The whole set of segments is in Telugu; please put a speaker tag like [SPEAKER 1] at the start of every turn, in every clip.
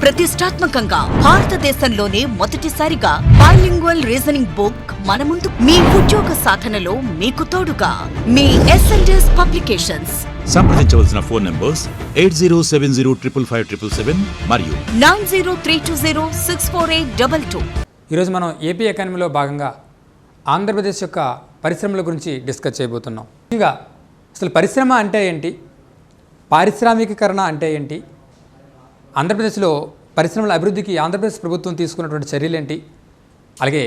[SPEAKER 1] ప్రతిష్టాత్మకంగా భారతదేశంలోనే మొదటిసారిగా బైలింగ్వల్ రీజనింగ్ బుక్ మన ముందు మీ ఉద్యోగ సాధనలో మీకు తోడుగా మీ ఎస్ఎల్ఎస్ పబ్లికేషన్స్.
[SPEAKER 2] సంప్రదించవలసిన ఫోన్ నంబర్స్ 8070555577 మరియు
[SPEAKER 1] 9032064822.
[SPEAKER 3] ఈరోజు మనం ఏపీ ఎకానమీలో భాగంగా ఆంధ్రప్రదేశ్ యొక్క పరిశ్రమల గురించి డిస్కస్ చేయబోతున్నాం. ముఖ్యంగా అసలు పరిశ్రమ అంటే ఏంటి, పారిశ్రామికీకరణ అంటే ఏంటి, ఆంధ్రప్రదేశ్లో పరిశ్రమల అభివృద్ధికి ఆంధ్రప్రదేశ్ ప్రభుత్వం తీసుకున్నటువంటి చర్యలేంటి, అలాగే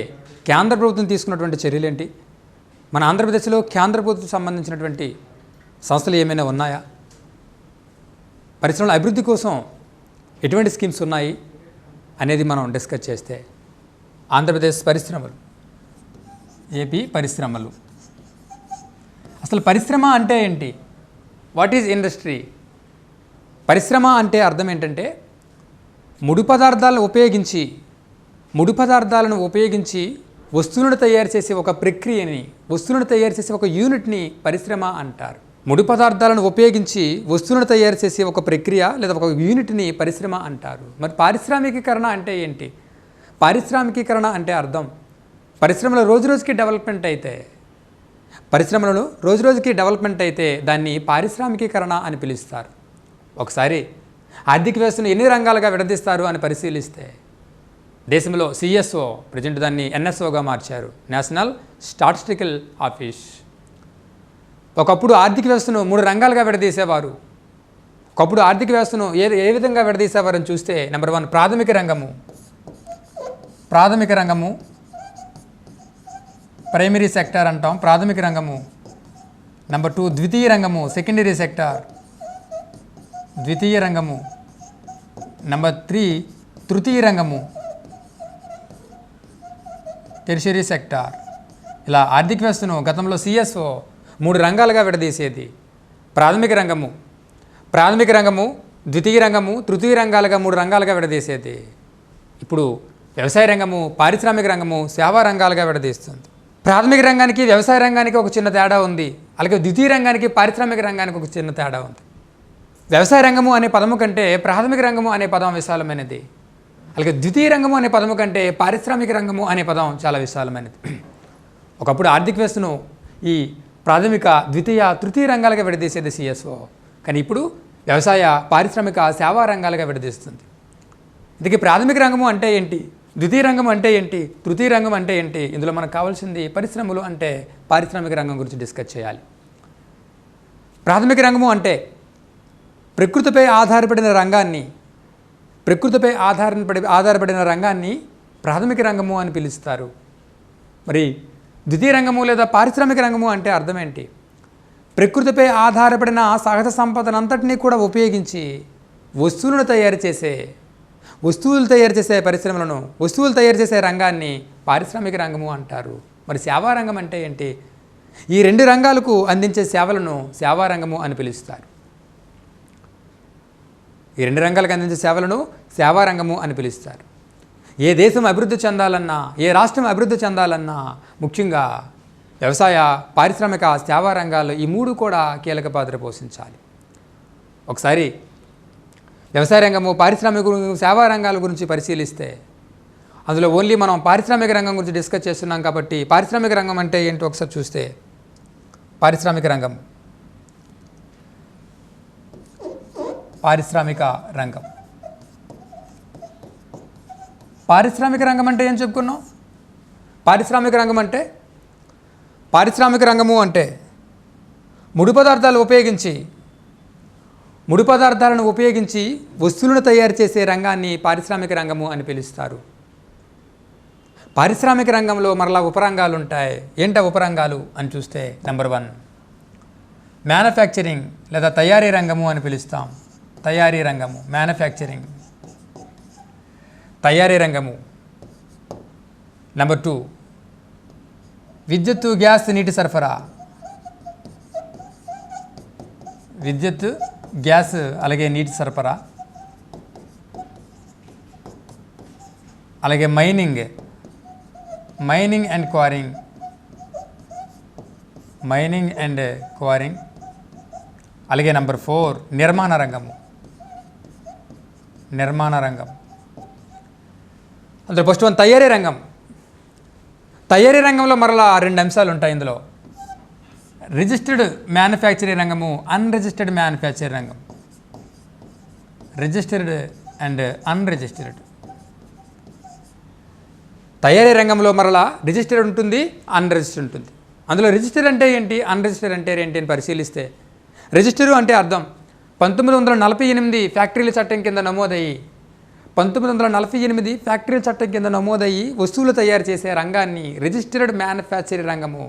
[SPEAKER 3] కేంద్ర ప్రభుత్వం తీసుకున్నటువంటి చర్యలేంటి, మన ఆంధ్రప్రదేశ్లో కేంద్ర ప్రభుత్వం సంబంధించినటువంటి సంస్థలు ఏమైనా ఉన్నాయా, పరిశ్రమల అభివృద్ధి కోసం ఎటువంటి స్కీమ్స్ ఉన్నాయి అనేది మనం డిస్కస్ చేస్తే ఆంధ్రప్రదేశ్ పరిశ్రమలు, ఏపీ పరిశ్రమలు. అసలు పరిశ్రమ అంటే ఏంటి, వాట్ ఈజ్ ఇండస్ట్రీ? పరిశ్రమ అంటే అర్థం ఏంటంటే ముడి పదార్థాలను ఉపయోగించి వస్తువులను తయారు చేసే ఒక ప్రక్రియని, వస్తువులను తయారు చేసే ఒక యూనిట్ని పరిశ్రమ అంటారు. ముడి పదార్థాలను ఉపయోగించి వస్తువులను తయారు చేసే ఒక ప్రక్రియ లేదా ఒక యూనిట్ని పరిశ్రమ అంటారు. మరి పారిశ్రామికీకరణ అంటే ఏంటి? పారిశ్రామికీకరణ అంటే అర్థం పరిశ్రమలు రోజు రోజుకి డెవలప్మెంట్ అయితే దాన్ని పారిశ్రామికీకరణ అని పిలుస్తారు. ఒకసారి ఆర్థిక వ్యవస్థను ఎన్ని రంగాలుగా విడదీస్తారు అని పరిశీలిస్తే దేశంలో సిఎస్ఓ, ప్రజెంట్ దాన్ని ఎన్ఎస్ఓగా మార్చారు, నేషనల్ స్టాటిస్టికల్ ఆఫీస్. ఒకప్పుడు ఆర్థిక వ్యవస్థను 3 రంగాలుగా విడదీసేవారు. ఒకప్పుడు ఆర్థిక వ్యవస్థను ఏ విధంగా విడదీసేవారని చూస్తే నెంబర్ 1 ప్రాథమిక రంగము, ప్రైమరీ సెక్టార్ అంటాం, ప్రాథమిక రంగము. నెంబర్ 2 ద్వితీయ రంగము, సెకండరీ సెక్టార్, ద్వితీయ రంగము. నెంబర్ 3 తృతీయ రంగము, టెర్షరీ సెక్టార్. ఇలా ఆర్థిక వ్యవస్థను గతంలో సిఎస్ఓ 3 రంగాలుగా విడదీసేది. ప్రాథమిక రంగము, ద్వితీయ రంగము, తృతీయ రంగాలుగా 3 రంగాలుగా విడదీసేది. ఇప్పుడు వ్యవసాయ రంగము, పారిశ్రామిక రంగము, సేవా రంగాలుగా విడదీస్తుంది. ప్రాథమిక రంగానికి వ్యవసాయ రంగానికి ఒక చిన్న తేడా ఉంది, అలాగే ద్వితీయ రంగానికి పారిశ్రామిక రంగానికి ఒక చిన్న తేడా ఉంది. వ్యవసాయ రంగము అనే పదము కంటే ప్రాథమిక రంగము అనే పదం విశాలమైనది, అలాగే ద్వితీయ రంగము అనే పదము కంటే పారిశ్రామిక రంగము అనే పదం చాలా విశాలమైనది. ఒకప్పుడు ఆర్థిక వ్యవస్థను ఈ ప్రాథమిక, ద్వితీయ, తృతీయ రంగాలుగా విడదీసేది సిఎస్ఓ, కానీ ఇప్పుడు వ్యవసాయ, పారిశ్రామిక, సేవా రంగాలుగా విడదీస్తుంది. ఇందుకే ప్రాథమిక రంగము అంటే ఏంటి, ద్వితీయ రంగం అంటే ఏంటి, తృతీయ రంగం అంటే ఏంటి, ఇందులో మనకు కావాల్సింది పరిశ్రమలు అంటే పారిశ్రామిక రంగం గురించి డిస్కస్ చేయాలి. ప్రాథమిక రంగము అంటే ప్రకృతిపై ఆధారపడిన రంగాన్ని ప్రాథమిక రంగము అని పిలుస్తారు. మరి ద్వితీయ రంగము లేదా పారిశ్రామిక రంగము అంటే అర్థం ఏంటి? ప్రకృతిపై ఆధారపడిన సహజ సంపదనంతటినీ కూడా ఉపయోగించి వస్తువులు తయారు చేసే పరిశ్రమలను, వస్తువులు తయారు చేసే రంగాన్ని పారిశ్రామిక రంగము అంటారు. మరి సేవా రంగం అంటే ఏంటి? ఈ 2 రంగాలకు అందించే సేవలను సేవా రంగము అని పిలుస్తారు. ఈ 2 రంగాలకు అందించే సేవలను సేవా రంగము అని పిలుస్తారు. ఏ దేశం అభివృద్ధి చెందాలన్నా, ఏ రాష్ట్రం అభివృద్ధి చెందాలన్నా ముఖ్యంగా వ్యవసాయ, పారిశ్రామిక, సేవా రంగాలు ఈ 3 కూడా కీలక పాత్ర పోషించాలి. ఒకసారి వ్యవసాయ రంగము, పారిశ్రామిక, సేవా రంగాల గురించి పరిశీలిస్తే అందులో ఓన్లీ మనం పారిశ్రామిక రంగం గురించి డిస్కస్ చేస్తున్నాం కాబట్టి పారిశ్రామిక రంగం అంటే ఏంటో ఒకసారి చూస్తే పారిశ్రామిక రంగం అంటే ఏం చెప్పుకున్నాం? పారిశ్రామిక రంగము అంటే ముడి పదార్థాలను ఉపయోగించి వస్తువులను తయారు చేసే రంగాన్ని పారిశ్రామిక రంగము అని పిలుస్తారు. పారిశ్రామిక రంగంలో మరలా ఉపరంగాలు ఉంటాయి. ఏంట ఉపరంగాలు అని చూస్తే నెంబర్ 1 మ్యానుఫ్యాక్చరింగ్ లేదా తయారీ రంగము అని పిలుస్తాం. తయారీ రంగము. నెంబర్ 2 విద్యుత్తు, గ్యాస్, నీటి సరఫరా. విద్యుత్, గ్యాస్, అలాగే నీటి సరఫరా. అలాగే మైనింగ్ అండ్ క్వారింగ్. అలాగే నెంబర్ 4 నిర్మాణ రంగం. అందులో ఫస్ట్ వన్ తయారీ రంగం. తయారీ రంగంలో మరలా 2 అంశాలు ఉంటాయి ఇందులో. రిజిస్టర్డ్ మ్యానుఫ్యాక్చరింగ్ రంగము, అన్రిజిస్టర్డ్ మ్యానుఫ్యాక్చరింగ్ రంగం. Registered and unregistered. తయారీ రంగంలో మరలా రిజిస్టర్డ్ ఉంటుంది, అన్రిజిస్టర్డ్ ఉంటుంది. అందులో రిజిస్టర్ అంటే ఏంటి, అన్రిజిస్టర్ అంటే ఏంటి అని పరిశీలిస్తే, రిజిస్టరు అంటే అర్థం 1948 ఫ్యాక్టరీల చట్టం కింద నమోదయ్యి 1948 ఫ్యాక్టరీల చట్టం కింద నమోదయ్యి వస్తువులు తయారు చేసే రంగాన్ని రిజిస్టర్డ్ మ్యానుఫ్యాక్చరింగ్ రంగము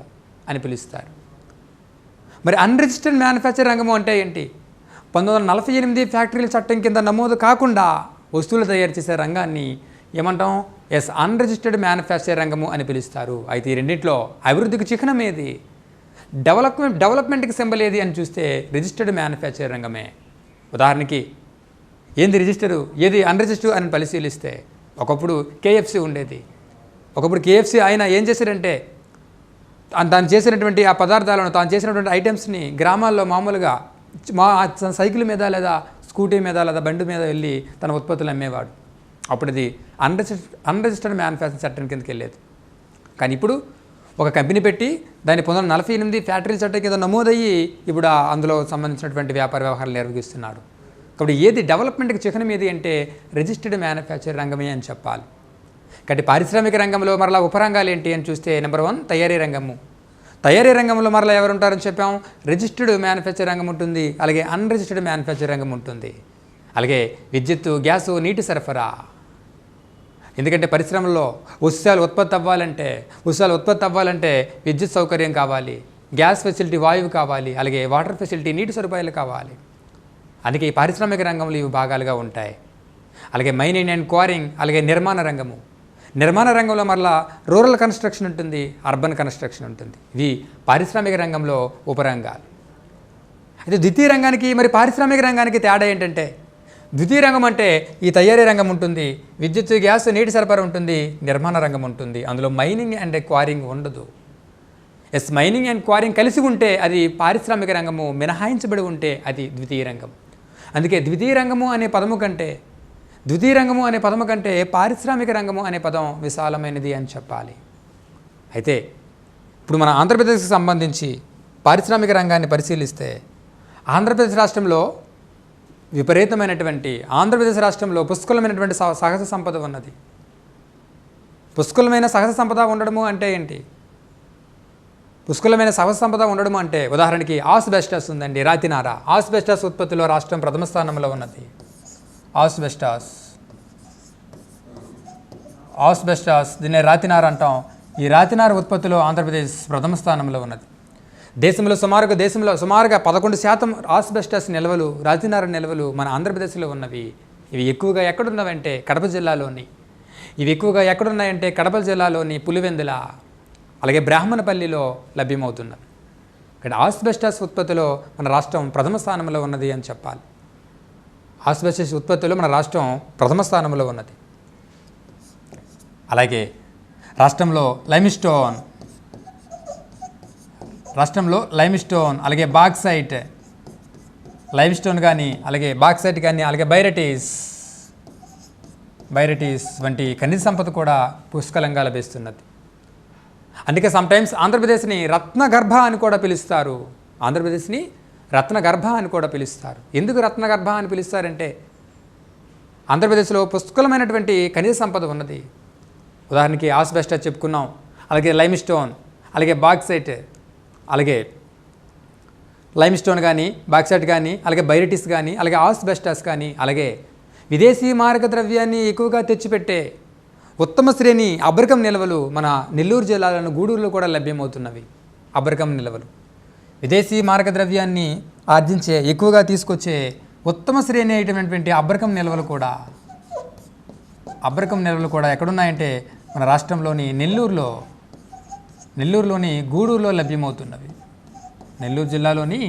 [SPEAKER 3] అని పిలుస్తారు. మరి అన్రిజిస్టర్డ్ మ్యానుఫ్యాక్చరింగ్ రంగము అంటే ఏంటి? 1948 ఫ్యాక్టరీల చట్టం కింద నమోదు కాకుండా వస్తువులు తయారు చేసే రంగాన్ని ఏమంటాం? అన్రిజిస్టర్డ్ మ్యానుఫ్యాక్చరింగ్ రంగము అని పిలుస్తారు. అయితే ఈ రెండింటిలో అభివృద్ధికి చిహ్నం ఏది, డెవలప్మెంట్కి సింబల్ ఏది అని చూస్తే రిజిస్టర్డ్ మ్యానుఫ్యాక్చరింగ్ రంగమే. ఉదాహరణకి ఏంది రిజిస్టరు, ఏది అన్రిజిస్టర్ అని పరిశీలిస్తే, ఒకప్పుడు కేఎఫ్సి ఉండేది. ఒకప్పుడు కేఎఫ్సి ఆయన ఏం చేశారంటే తాను చేసినటువంటి ఆ పదార్థాలను, తాను చేసినటువంటి ఐటమ్స్ని గ్రామాల్లో మామూలుగా సైకిల్ మీద లేదా స్కూటీ మీద లేదా బండి మీద వెళ్ళి తన ఉత్పత్తులు అమ్మేవాడు. అప్పుడు అది అన్రిజిస్టర్డ్ మ్యానుఫ్యాక్చరింగ్ చట్టం కిందకి వెళ్ళేది. కానీ ఇప్పుడు ఒక కంపెనీ పెట్టి దాన్ని 1948 ఫ్యాక్టరీల చట్టం కింద నమోదయ్యి ఇప్పుడు అందులో సంబంధించినటువంటి వ్యాపార వ్యవహారాలు నిర్వహిస్తున్నారు. కాబట్టి ఏది డెవలప్మెంట్కి చిహ్నం ఏది అంటే రిజిస్టర్డ్ మ్యానుఫ్యాక్చరింగ్ రంగమే అని చెప్పాలి. కాబట్టి పారిశ్రామిక రంగంలో మరలా ఉపరంగాలు ఏంటి అని చూస్తే, నెంబర్ 1 తయారీ రంగము. తయారీ రంగంలో మరలా ఎవరు ఉంటారని చెప్పాం? రిజిస్టర్డ్ మ్యానుఫ్యాక్చరింగ్ రంగం ఉంటుంది, అలాగే అన్రిజిస్టర్డ్ మ్యానుఫ్యాక్చరింగ్ రంగం ఉంటుంది. అలాగే విద్యుత్తు, గ్యాసు, నీటి సరఫరా. ఎందుకంటే పరిశ్రమల్లో వస్తువులు ఉత్పత్తి అవ్వాలంటే విద్యుత్ సౌకర్యం కావాలి, గ్యాస్ ఫెసిలిటీ వాయువు కావాలి, అలాగే వాటర్ ఫెసిలిటీ నీటి సదుపాయాలు కావాలి. అందుకే ఈ పారిశ్రామిక రంగంలో ఇవి భాగాలుగా ఉంటాయి. అలాగే మైనింగ్ అండ్ క్వారింగ్, అలాగే నిర్మాణ రంగము. నిర్మాణ రంగంలో మరలా రూరల్ కన్స్ట్రక్షన్ ఉంటుంది, అర్బన్ కన్స్ట్రక్షన్ ఉంటుంది. ఇవి పారిశ్రామిక రంగంలో ఉపరంగాలు. అయితే ద్వితీయ రంగానికి మరి పారిశ్రామిక రంగానికి తేడా ఏంటంటే, ద్వితీయ రంగం అంటే ఈ తయారీ రంగం ఉంటుంది, విద్యుత్, గ్యాస్, నీటి సరఫరా ఉంటుంది, నిర్మాణ రంగం ఉంటుంది. అందులో మైనింగ్ అండ్ క్వారింగ్ ఉండదు. మైనింగ్ అండ్ క్వారింగ్ కలిసి ఉంటే అది పారిశ్రామిక రంగము, మినహాయించబడి ఉంటే అది ద్వితీయ రంగం. అందుకే ద్వితీయ రంగము అనే పదము కంటే పారిశ్రామిక రంగము అనే పదం విశాలమైనది అని చెప్పాలి. అయితే ఇప్పుడు మన ఆంధ్రప్రదేశ్కి సంబంధించి పారిశ్రామిక రంగాన్ని పరిశీలిస్తే, ఆంధ్రప్రదేశ్ రాష్ట్రంలో పుష్కలమైనటువంటి సహజ సంపద ఉన్నది. పుష్కలమైన సహజ సంపద ఉండడము అంటే ఏంటి? పుష్కలమైన సహజ సంపద ఉండడము అంటే ఉదాహరణకి ఆస్బెస్టాస్ ఉందండి, రాతినార. ఆస్బెస్టాస్ ఉత్పత్తిలో రాష్ట్రం ప్రథమ స్థానంలో ఉన్నది. ఆస్బెస్టాస్ దీన్ని రాతినార అంటాం. ఈ రాతినార ఉత్పత్తిలో ఆంధ్రప్రదేశ్ ప్రథమ స్థానంలో ఉన్నది. దేశంలో సుమారుగా 11% ఆస్బెస్టాస్ నిల్వలు, రాతినార నిల్వలు మన ఆంధ్రప్రదేశ్లో ఉన్నవి. ఇవి ఎక్కువగా ఎక్కడున్నవంటే కడప జిల్లాలోని పులివెందుల, అలాగే బ్రాహ్మణపల్లిలో లభ్యమవుతున్నవి. ఇక్కడ ఆస్బెస్టాస్ ఉత్పత్తిలో మన రాష్ట్రం ప్రథమ స్థానంలో ఉన్నది అని చెప్పాలి. ఆస్బెస్టాస్ ఉత్పత్తిలో మన రాష్ట్రం ప్రథమ స్థానంలో ఉన్నది. అలాగే రాష్ట్రంలో లైమ్స్టోన్, అలాగే బాక్సైట్, అలాగే బాక్సైట్ కానీ, అలాగే బైరటీస్ వంటి ఖనిజ సంపద కూడా పుష్కలంగా లభిస్తున్నది. అందుకే సమ్టైమ్స్ ఆంధ్రప్రదేశ్ని రత్నగర్భ అని కూడా పిలుస్తారు. ఎందుకు రత్నగర్భ అని పిలుస్తారంటే, ఆంధ్రప్రదేశ్లో పుష్కలమైనటువంటి ఖనిజ సంపద ఉన్నది. ఉదాహరణకి ఆస్బెస్టాస్ చెప్పుకున్నాం, అలాగే లైమ్స్టోన్, అలాగే బాక్సైట్, అలాగే లైమ్స్టోన్ కానీ, బాక్సైట్ కానీ, అలాగే బైరటిస్ కానీ, అలాగే ఆస్బెస్టాస్ కానీ, అలాగే విదేశీ మారక ద్రవ్యాన్ని ఎక్కువగా తెచ్చిపెట్టే ఉత్తమ శ్రేణి అబ్రకం నిల్వలు మన నెల్లూరు జిల్లాలోని గూడూరులో కూడా లభ్యమవుతున్నవి. అబ్రకం నిల్వలు విదేశీ మారక ద్రవ్యాన్ని ఆర్జించే, ఎక్కువగా తీసుకొచ్చే ఉత్తమ శ్రేణి అయినటువంటి అబ్రకం నిల్వలు కూడా ఎక్కడున్నాయంటే మన రాష్ట్రంలోని నెల్లూరులోని గూడూరులో లభ్యమవుతున్నవి. నెల్లూరు జిల్లాలోని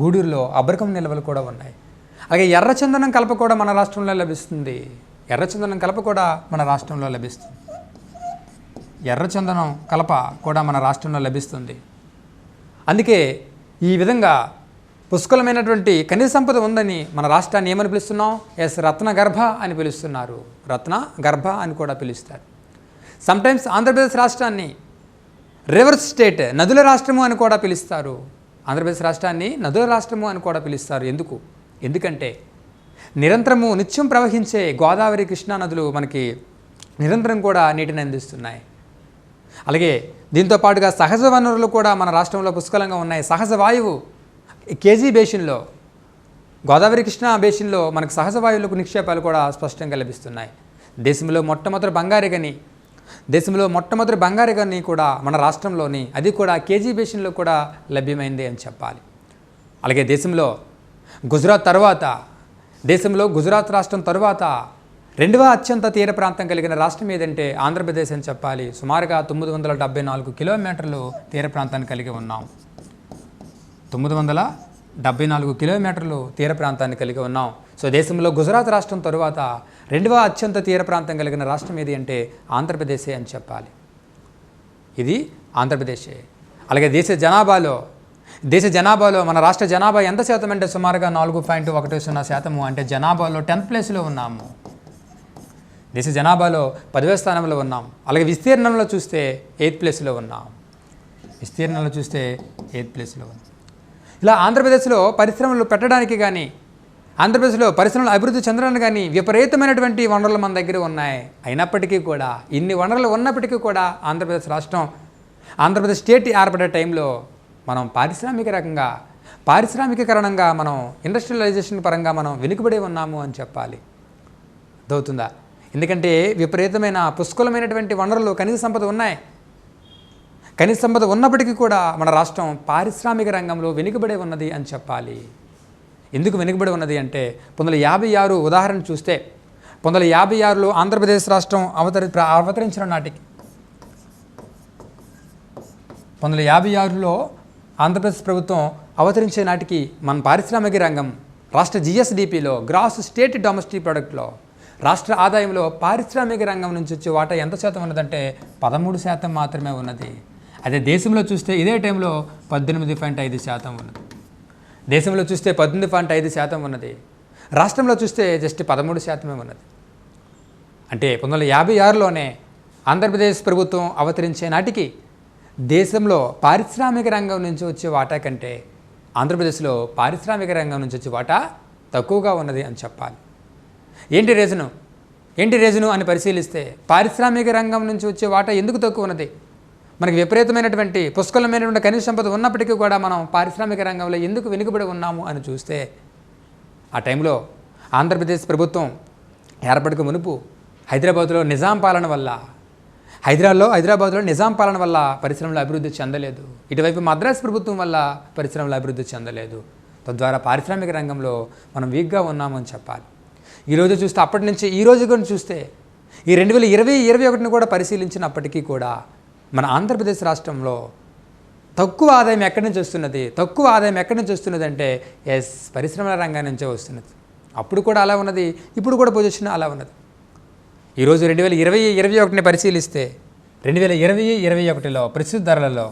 [SPEAKER 3] గూడూరులో అబ్రకం నిల్వలు కూడా ఉన్నాయి. అలాగే ఎర్రచందనం కలప కూడా మన రాష్ట్రంలో లభిస్తుంది. అందుకే ఈ విధంగా పుష్కలమైనటువంటి ఖనిజ సంపద ఉందని మన రాష్ట్రాన్ని ఏమని పిలుస్తున్నాం? రత్న గర్భ అని పిలుస్తున్నారు. రత్న గర్భ అని కూడా పిలుస్తారు. సమ్టైమ్స్ ఆంధ్రప్రదేశ్ రాష్ట్రాన్ని రివర్ స్టేట్, నదుల రాష్ట్రము అని కూడా పిలుస్తారు. ఆంధ్రప్రదేశ్ రాష్ట్రాన్ని నదుల రాష్ట్రము అని కూడా పిలుస్తారు. ఎందుకంటే నిరంతరము నిత్యం ప్రవహించే గోదావరి, కృష్ణా నదులు మనకి నిరంతరం కూడా నీటిని అందిస్తున్నాయి. అలాగే దీంతో పాటుగా సహజ వనరులు కూడా మన రాష్ట్రంలో పుష్కలంగా ఉన్నాయి. సహజ వాయువు కేజీ బేసిన్లో, గోదావరి కృష్ణా బేసిన్లో మనకు సహజ వాయువులకు నిక్షేపాలు కూడా స్పష్టంగా లభిస్తున్నాయి. దేశంలో మొట్టమొదటి బంగారు గని కూడా మన రాష్ట్రంలోని, అది కూడా కేజీ బేసిన్లో కూడా లభ్యమైంది అని చెప్పాలి. అలాగే దేశంలో గుజరాత్ రాష్ట్రం తరువాత రెండవ అత్యంత తీర ప్రాంతం కలిగిన రాష్ట్రం ఏదంటే ఆంధ్రప్రదేశ్ అని చెప్పాలి. సుమారుగా 974 కిలోమీటర్లు తీర ప్రాంతాన్ని కలిగి ఉన్నాం. 974 కిలోమీటర్లు తీర ప్రాంతాన్ని కలిగి ఉన్నాం. సో దేశంలో గుజరాత్ రాష్ట్రం తరువాత రెండవ అత్యంత తీర ప్రాంతం కలిగిన రాష్ట్రం ఏది అంటే ఆంధ్రప్రదేశే అని చెప్పాలి. ఇది ఆంధ్రప్రదేశే. అలాగే దేశ జనాభాలో మన రాష్ట్ర జనాభా ఎంత శాతం అంటే సుమారుగా 4.10% అంటే జనాభాలో 10th ప్లేస్లో ఉన్నాము. దేశ జనాభాలో 10వ స్థానంలో ఉన్నాం. అలాగే విస్తీర్ణంలో చూస్తే 8th ప్లేస్లో ఉన్నాం. ఇలా ఆంధ్రప్రదేశ్లో పరిశ్రమలు పెట్టడానికి కానీ, ఆంధ్రప్రదేశ్లో పరిశ్రమలు అభివృద్ధి చెందడానికి కానీ విపరీతమైనటువంటి వనరులు మన దగ్గర ఉన్నాయి. అయినప్పటికీ కూడా, ఇన్ని వనరులు ఉన్నప్పటికీ కూడా ఆంధ్రప్రదేశ్ స్టేట్ ఏర్పడే టైంలో మనం పారిశ్రామికీకరణంగా మనం ఇండస్ట్రియలైజేషన్ పరంగా మనం వెనుకబడి ఉన్నాము అని చెప్పాలి. అర్థమవుతుందా? ఎందుకంటే విపరీతమైన పుష్కలమైనటువంటి వనరులు, ఖనిజ సంపద ఉన్నాయి. ఖనిజ సంపద ఉన్నప్పటికీ కూడా మన రాష్ట్రం పారిశ్రామిక రంగంలో వెనుకబడి ఉన్నది అని చెప్పాలి. ఎందుకు వెనుకబడి ఉన్నది అంటే 1956 ఉదాహరణ చూస్తే 1956లో ఆంధ్రప్రదేశ్ రాష్ట్రం అవతరించిన నాటికి 1956లో ఆంధ్రప్రదేశ్ ప్రభుత్వం అవతరించే నాటికి మన పారిశ్రామిక రంగం రాష్ట్ర GSDPలో, గ్రాస్ స్టేట్ డొమెస్టిక్ ప్రొడక్ట్లో, రాష్ట్ర ఆదాయంలో పారిశ్రామిక రంగం నుంచి వచ్చే వాటా ఎంత శాతం ఉన్నదంటే 13% మాత్రమే ఉన్నది. అదే దేశంలో చూస్తే ఇదే టైంలో 18.5% ఉన్నది. దేశంలో చూస్తే 18.5% ఉన్నది. రాష్ట్రంలో చూస్తే జస్ట్ 13% ఉన్నది. అంటే 1956లోనే ఆంధ్రప్రదేశ్ ప్రభుత్వం అవతరించే నాటికి దేశంలో పారిశ్రామిక రంగం నుంచి వచ్చే వాటా కంటే ఆంధ్రప్రదేశ్లో పారిశ్రామిక రంగం నుంచి వచ్చే వాటా తక్కువగా ఉన్నది అని చెప్పాలి. ఏంటి రీజను అని పరిశీలిస్తే పారిశ్రామిక రంగం నుంచి వచ్చే వాటా ఎందుకు తక్కువ ఉన్నది? మనకి విపరీతమైనటువంటి పుష్కలమైనటువంటి ఖనిజ సంపద ఉన్నప్పటికీ కూడా మనం పారిశ్రామిక రంగంలో ఎందుకు వెనుకబడి ఉన్నాము అని చూస్తే, ఆ టైంలో ఆంధ్రప్రదేశ్ ప్రభుత్వం ఏర్పడక మునుపు హైదరాబాద్లో నిజాం పాలన వల్ల పరిశ్రమల అభివృద్ధి చెందలేదు. ఇటువైపు మద్రాసు ప్రభుత్వం వల్ల పరిశ్రమల అభివృద్ధి చెందలేదు. తద్వారా పారిశ్రామిక రంగంలో మనం వీక్గా ఉన్నామని చెప్పాలి. ఈరోజు చూస్తే, అప్పటి నుంచి ఈ రోజు కూడా చూస్తే, ఈ 2020-21 కూడా పరిశీలించినప్పటికీ కూడా మన ఆంధ్రప్రదేశ్ రాష్ట్రంలో తక్కువ ఆదాయం ఎక్కడి నుంచి వస్తున్నది అంటే పరిశ్రమల రంగం నుంచే వస్తున్నది. అప్పుడు కూడా అలా ఉన్నది, ఇప్పుడు కూడా పొజిషన్ అలా ఉన్నది. ఈరోజు 2020-21 పరిశీలిస్తే 2020-21లో ప్రస్తుత ధరలలో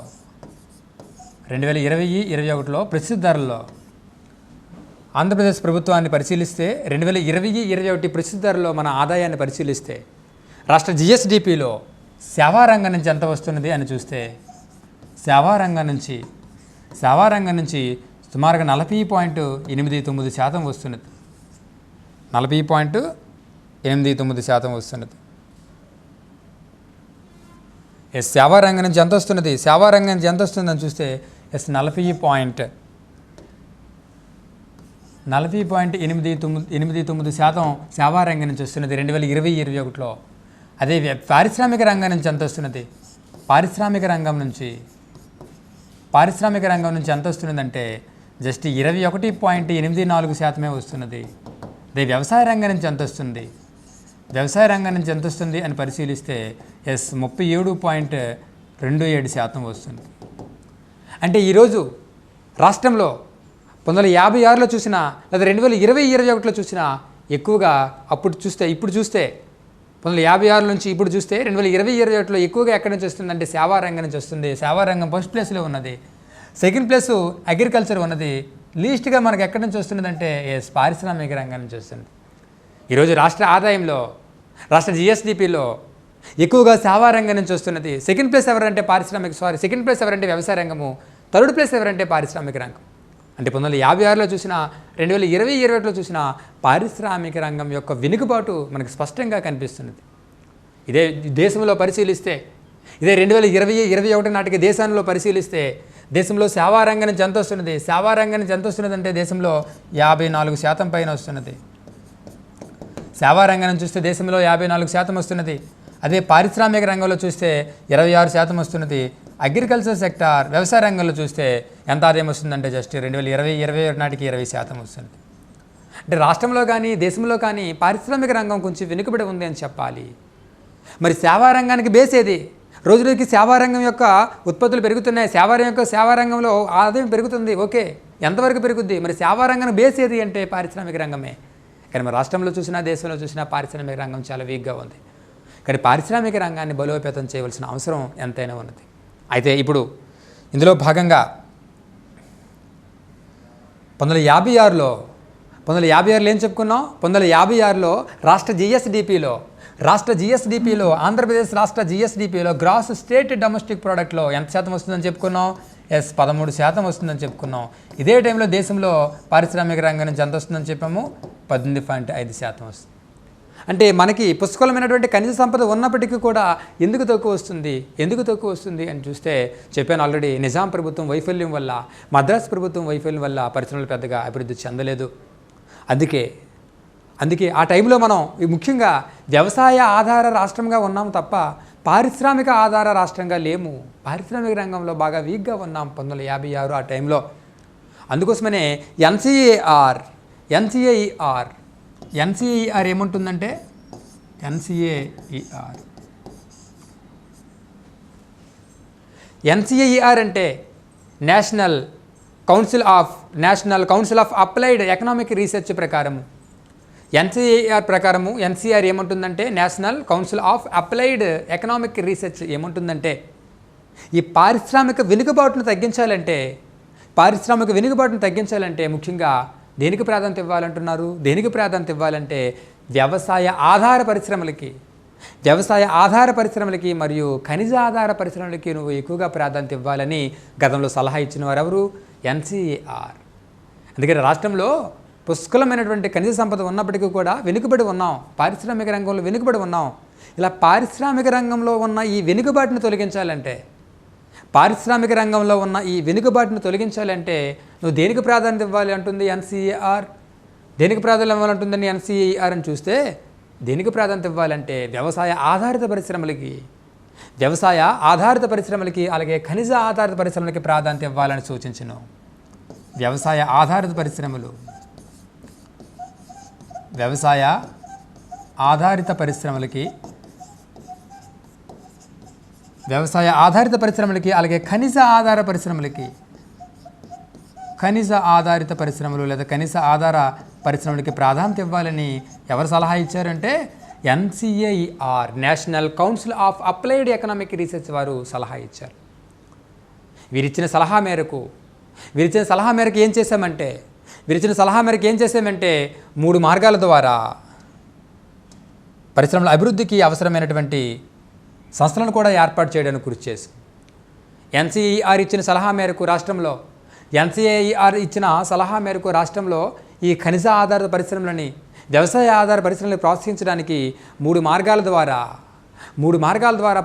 [SPEAKER 3] ఆంధ్రప్రదేశ్ ప్రభుత్వాన్ని పరిశీలిస్తే 2020-21 ప్రస్తుత ధరలో మన ఆదాయాన్ని పరిశీలిస్తే రాష్ట్ర GSDPలో సేవా రంగం నుంచి ఎంత వస్తున్నది అని చూస్తే సేవా రంగం నుంచి సుమారుగా 40.89% వస్తున్నది. 40.89% వస్తున్నది. సేవా రంగం నుంచి ఎంత వస్తున్నది? అని చూస్తే 40.89% సేవా రంగం నుంచి వస్తున్నది 2020-21లో. అదే పారిశ్రామిక రంగం నుంచి ఎంత వస్తున్నది? పారిశ్రామిక రంగం నుంచి ఎంత వస్తున్నదంటే జస్ట్ 21.84% వస్తున్నది. అదే వ్యవసాయ రంగం నుంచి ఎంత వస్తుంది అని పరిశీలిస్తే 37.27% వస్తుంది. అంటే ఈరోజు రాష్ట్రంలో 1956లో చూసినా లేదా 2020-21లో చూసినా ఎక్కువగా ఇప్పుడు చూస్తే 1956 నుంచి ఇప్పుడు చూస్తే 2020-21లో ఎక్కువగా ఎక్కడి నుంచి వస్తుందంటే సేవా రంగం నుంచి వస్తుంది. సేవా రంగం ఫస్ట్ ప్లేస్లో ఉన్నది. సెకండ్ ప్లేస్ అగ్రికల్చర్ ఉన్నది. లీస్ట్గా మనకు ఎక్కడి నుంచి వస్తున్నదంటే పారిశ్రామిక రంగం నుంచి వస్తుంది. ఈరోజు రాష్ట్ర ఆదాయంలో, రాష్ట్ర జిఎస్డిపిలో ఎక్కువగా సేవా రంగం నుంచి వస్తున్నది. సెకండ్ ప్లేస్ ఎవరంటే సెకండ్ ప్లేస్ ఎవరంటే వ్యవసాయ రంగము, థర్డ్ ప్లేస్ ఎవరంటే పారిశ్రామిక రంగం. అంటే 1956లో చూసిన, 2021లో చూసిన పారిశ్రామిక రంగం యొక్క వెనుకబాటు మనకు స్పష్టంగా కనిపిస్తున్నది. ఇదే దేశంలో పరిశీలిస్తే, ఇదే 2020-21 నాటికి దేశంలో పరిశీలిస్తే దేశంలో సేవా రంగం నుంచి ఎంత వస్తున్నది? సేవా రంగం నుంచి ఎంత వస్తున్నది అంటే దేశంలో 54% పైన వస్తున్నది. సేవా రంగం నుంచి చూస్తే దేశంలో 54% వస్తున్నది. అదే పారిశ్రామిక రంగంలో చూస్తే 26% వస్తున్నది. అగ్రికల్చర్ సెక్టార్, వ్యవసాయ రంగంలో చూస్తే ఎంత ఆదాయం వస్తుందంటే జస్ట్ 2020-21 నాటికి 20% వస్తుంది. అంటే రాష్ట్రంలో కానీ దేశంలో కానీ పారిశ్రామిక రంగం కొంచెం వెనుకబడి ఉంది అని చెప్పాలి. మరి సేవా రంగానికి బేస్ ఏది? రోజు రోజుకి సేవా రంగం యొక్క ఉత్పత్తులు పెరుగుతున్నాయి. సేవా రంగంలో ఆదాయం పెరుగుతుంది. ఓకే, ఎంతవరకు పెరుగుద్ది? మరి సేవా రంగానికి బేస్ ఏది అంటే పారిశ్రామిక రంగమే. కానీ మన రాష్ట్రంలో చూసినా దేశంలో చూసినా పారిశ్రామిక రంగం చాలా వీక్గా ఉంది. కానీ పారిశ్రామిక రంగాన్ని బలోపేతం చేయవలసిన అవసరం ఎంతైనా ఉన్నది. అయితే ఇప్పుడు ఇందులో భాగంగా 1956లో ఏం చెప్పుకున్నాం? 1956లో రాష్ట్ర జిఎస్డిపిలో ఆంధ్రప్రదేశ్ రాష్ట్ర జిఎస్డిపిలో గ్రాస్ స్టేట్ డొమెస్టిక్ ప్రోడక్ట్లో ఎంత శాతం వస్తుందని చెప్పుకున్నాం? 13% వస్తుందని చెప్పుకున్నాం. ఇదే టైంలో దేశంలో పారిశ్రామిక రంగం నుంచి ఎంత వస్తుందని చెప్పాము? 18.5% వస్తుంది. అంటే మనకి పుష్కలమైనటువంటి ఖనిజ సంపద ఉన్నప్పటికీ కూడా ఎందుకు తక్కువ వస్తుంది అని చూస్తే చెప్పాను ఆల్రెడీ, నిజాం ప్రభుత్వం వైఫల్యం వల్ల, మద్రాసు ప్రభుత్వం వైఫల్యం వల్ల పరిశ్రమలు పెద్దగా అభివృద్ధి చెందలేదు. అందుకే ఆ టైంలో మనం ముఖ్యంగా వ్యవసాయ ఆధార రాష్ట్రంగా ఉన్నాము తప్ప పారిశ్రామిక ఆధార రాష్ట్రంగా లేము. పారిశ్రామిక రంగంలో బాగా వీక్గా ఉన్నాం 1956 ఆ టైంలో. అందుకోసమనే ఎన్సిఏఈఆర్ ఏముంటుందంటే ఎన్సిఏఈఆర్ అంటే national Council of Applied Economic research ప్రకారము, ఎన్సిఏఆర్ ప్రకారము ఎన్సిఆర్ ఏముంటుందంటే national Council of Applied Economic research ఏముంటుందంటే ఈ పారిశ్రామిక వెనుకబాటును తగ్గించాలంటే ముఖ్యంగా దేనికి ప్రాధాన్యత ఇవ్వాలంటున్నారు? దేనికి ప్రాధాన్యత ఇవ్వాలంటే వ్యవసాయ ఆధార పరిశ్రమలకి మరియు ఖనిజ ఆధార పరిశ్రమలకి నువ్వు ఎక్కువగా ప్రాధాన్యత ఇవ్వాలని గతంలో సలహా ఇచ్చిన వారు ఎవరు? ఎన్సిఏఆర్. అందుకని రాష్ట్రంలో పుష్కలమైనటువంటి ఖనిజ సంపద ఉన్నప్పటికీ కూడా వెనుకబడి ఉన్నాం, పారిశ్రామిక రంగంలో వెనుకబడి ఉన్నాం. ఇలా పారిశ్రామిక రంగంలో ఉన్న ఈ వెనుకబాటును తొలగించాలంటే నువ్వు దేనికి ప్రాధాన్యత ఇవ్వాలి అంటుంది ఎన్సిఏఆర్? దేనికి ప్రాధాన్యత ఇవ్వాలంటుందని ఎన్సిఏఆర్ అని చూస్తే దేనికి ప్రాధాన్యత ఇవ్వాలంటే వ్యవసాయ ఆధారిత పరిశ్రమలకి అలాగే ఖనిజ ఆధారిత పరిశ్రమలకి ప్రాధాన్యత ఇవ్వాలని సూచించను. వ్యవసాయ ఆధారిత పరిశ్రమలకి అలాగే ఖనిజ ఆధారిత పరిశ్రమలు లేదా ఖనిజ ఆధార పరిశ్రమలకి ప్రాధాన్యత ఇవ్వాలని ఎవరు సలహా ఇచ్చారంటే NCAER, National Council of Applied Economic Research వారు సలహా ఇచ్చారు. వీరిచ్చిన సలహా మేరకు ఏం చేశామంటే 3 మార్గాల ద్వారా పరిశ్రమల అభివృద్ధికి అవసరమైనటువంటి సంస్థలను కూడా ఏర్పాటు చేయడానికి కృషి చేసి ఎన్సిఏఆర్ ఇచ్చిన సలహా మేరకు రాష్ట్రంలో ఈ ఖనిజ ఆధారిత పరిశ్రమలని, వ్యవసాయ ఆధార పరిశ్రమలను ప్రోత్సహించడానికి 3 మార్గాల ద్వారా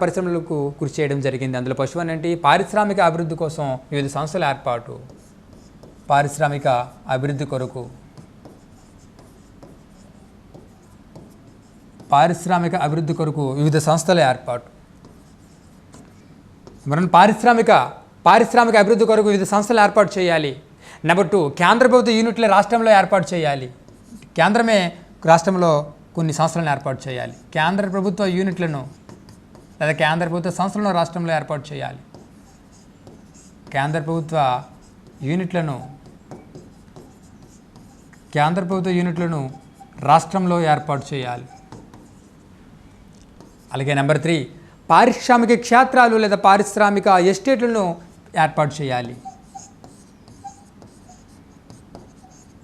[SPEAKER 3] పరిశ్రమలకు కృషి చేయడం జరిగింది. అందులో పశువనేంటి? పారిశ్రామిక అభివృద్ధి కోసం వివిధ సంస్థల ఏర్పాటు, పారిశ్రామిక అభివృద్ధి కొరకు వివిధ సంస్థల ఏర్పాటు. మనం పారిశ్రామిక అభివృద్ధి కొరకు వివిధ సంస్థలు ఏర్పాటు చేయాలి. నెంబర్ 2, కేంద్ర ప్రభుత్వ యూనిట్లే రాష్ట్రంలో ఏర్పాటు చేయాలి. కేంద్రమే రాష్ట్రంలో కొన్ని సంస్థలను ఏర్పాటు చేయాలి. కేంద్ర ప్రభుత్వ యూనిట్లను లేదా కేంద్ర ప్రభుత్వ సంస్థలను రాష్ట్రంలో ఏర్పాటు చేయాలి. కేంద్ర ప్రభుత్వ యూనిట్లను రాష్ట్రంలో ఏర్పాటు చేయాలి. అలాగే నెంబర్ 3, పారిశ్రామిక క్షేత్రాలు లేదా పారిశ్రామిక ఎస్టేట్లను ఏర్పాటు చేయాలి.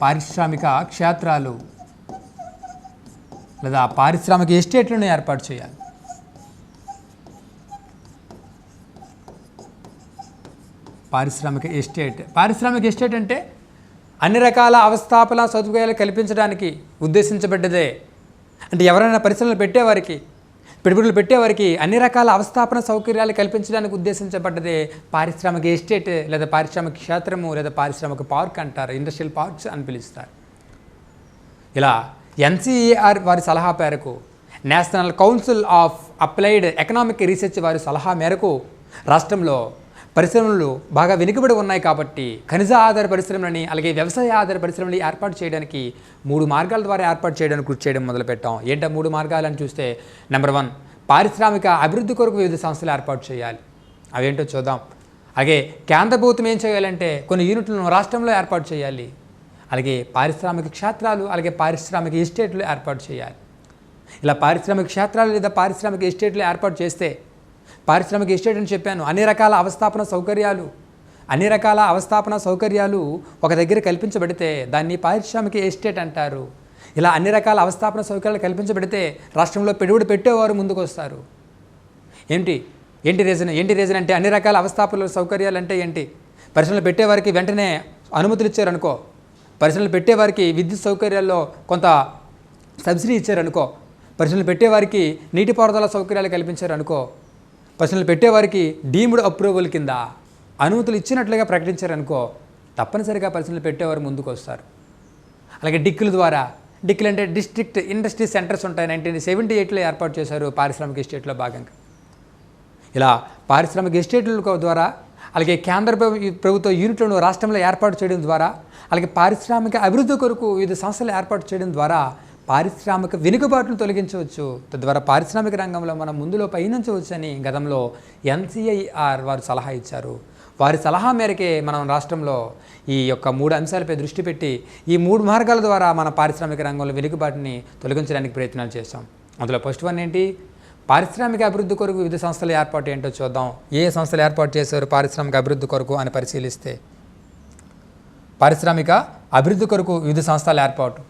[SPEAKER 3] పారిశ్రామిక క్షేత్రాలు లేదా పారిశ్రామిక ఎస్టేట్లను ఏర్పాటు చేయాలి. పారిశ్రామిక ఎస్టేట్ అంటే అన్ని రకాల అవస్థాపన సదుపాయాలు కల్పించడానికి ఉద్దేశించబడ్డదే. అంటే ఎవరైనా పరిశ్రమలు పెట్టేవారికి, పెట్టుబడులు పెట్టేవారికి అన్ని రకాల అవస్థాపన సౌకర్యాలు కల్పించడానికి ఉద్దేశించబడ్డదే పారిశ్రామిక ఎస్టేట్ లేదా పారిశ్రామిక క్షేత్రము లేదా పారిశ్రామిక పార్క్ అంటారు, ఇండస్ట్రియల్ పార్క్స్ అని పిలుస్తారు. ఇలా NCER వారి సలహా మేరకు, national Council of Applied Economic research వారి సలహా మేరకు రాష్ట్రంలో పరిశ్రమలు బాగా వెనుకబడి ఉన్నాయి కాబట్టి ఖనిజ ఆధార పరిశ్రమలని అలాగే వ్యవసాయ ఆధార పరిశ్రమలు ఏర్పాటు చేయడానికి 3 మార్గాల ద్వారా ఏర్పాటు చేయడానికి కృషి చేయడం మొదలుపెట్టాం. ఏంటో 3 మార్గాలని చూస్తే, నెంబర్ 1 పారిశ్రామిక అభివృద్ధి కొరకు వివిధ సంస్థలు ఏర్పాటు చేయాలి. అవేంటో చూద్దాం. అలాగే కేంద్ర ప్రభుత్వం ఏం చేయాలంటే కొన్ని యూనిట్లను రాష్ట్రంలో ఏర్పాటు చేయాలి. అలాగే పారిశ్రామిక క్షేత్రాలు అలాగే పారిశ్రామిక ఎస్టేట్లు ఏర్పాటు చేయాలి. ఇలా పారిశ్రామిక క్షేత్రాలు లేదా పారిశ్రామిక ఎస్టేట్లు ఏర్పాటు చేస్తే, పారిశ్రామిక ఎస్టేట్ అని చెప్పాను, అన్ని రకాల అవస్థాపన సౌకర్యాలు ఒక దగ్గర కల్పించబడితే దాన్ని పారిశ్రామిక ఎస్టేట్ అంటారు. ఇలా అన్ని రకాల అవస్థాపన సౌకర్యాలు కల్పించబడితే రాష్ట్రంలో పెట్టుబడి పెట్టేవారు ముందుకు వస్తారు. ఏంటి రీజన్ అంటే అన్ని రకాల అవస్థాపన సౌకర్యాలు అంటే ఏంటి? పరిశ్రమలు పెట్టేవారికి వెంటనే అనుమతులు ఇచ్చారనుకో, పరిశ్రమలు పెట్టేవారికి విద్యుత్ సౌకర్యాల్లో కొంత సబ్సిడీ ఇచ్చారనుకో, పరిశ్రమలు పెట్టేవారికి నీటిపారుదల సౌకర్యాలు కల్పించారనుకో, పరిశ్రమలు పెట్టేవారికి డీమ్డ్ అప్రూవల్ కింద అనుమతులు ఇచ్చినట్లుగా ప్రకటించారనుకో, తప్పనిసరిగా పరిశ్రమలు పెట్టేవారు ముందుకు వస్తారు. అలాగే డిక్కులు అంటే డిస్ట్రిక్ట్ ఇండస్ట్రీ సెంటర్స్ ఉంటాయి. 1978లో ఏర్పాటు చేశారు పారిశ్రామిక ఎస్టేట్లో భాగంగా. ఇలా పారిశ్రామిక ఎస్టేట్ల ద్వారా అలాగే కేంద్ర ప్రభుత్వ యూనిట్లను రాష్ట్రంలో ఏర్పాటు చేయడం ద్వారా అలాగే పారిశ్రామిక అభివృద్ధి కొరకు వివిధ సంస్థలు ఏర్పాటు చేయడం ద్వారా పారిశ్రామిక వెనుకబాటును తొలగించవచ్చు. తద్వారా పారిశ్రామిక రంగంలో మనం ముందులో పయనించవచ్చు అని గతంలో NCER వారు సలహా ఇచ్చారు. వారి సలహా మేరకే మనం రాష్ట్రంలో ఈ యొక్క 3 అంశాలపై దృష్టి పెట్టి ఈ 3 మార్గాల ద్వారా మన పారిశ్రామిక రంగంలో వెనుకబాటుని తొలగించడానికి ప్రయత్నాలు చేస్తాం. అందులో ఫస్ట్ వన్ ఏంటి? పారిశ్రామిక అభివృద్ధి కొరకు వివిధ సంస్థల ఏర్పాటు ఏంటో చూద్దాం. ఏ సంస్థలు ఏర్పాటు చేశారు పారిశ్రామిక అభివృద్ధి కొరకు అని పరిశీలిస్తే, పారిశ్రామిక అభివృద్ధి కొరకు వివిధ సంస్థల ఏర్పాటు.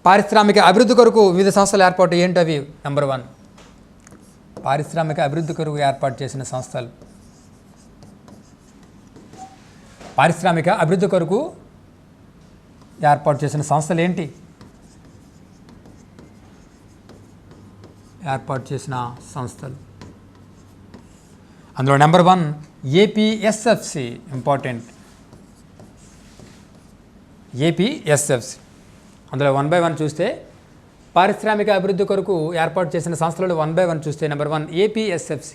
[SPEAKER 3] పారిశ్రామిక అభివృద్ధి కొరకు వివిధ సంస్థల ఏర్పాటు ఏంటవి? నెంబర్ 1 పారిశ్రామిక అభివృద్ధి కొరకు ఏర్పాటు చేసిన సంస్థలు. పారిశ్రామిక అభివృద్ధి కొరకు ఏర్పాటు చేసిన సంస్థలు ఏంటి? ఏర్పాటు చేసిన సంస్థలు అందులో నెంబర్ 1 APSFC ఇంపార్టెంట్. APSFC అందులో 1 by 1 చూస్తే పారిశ్రామిక అభివృద్ధి కొరకు ఏర్పాటు చేసిన సంస్థలలో 1 by 1 చూస్తే నెంబర్ 1 APSFC.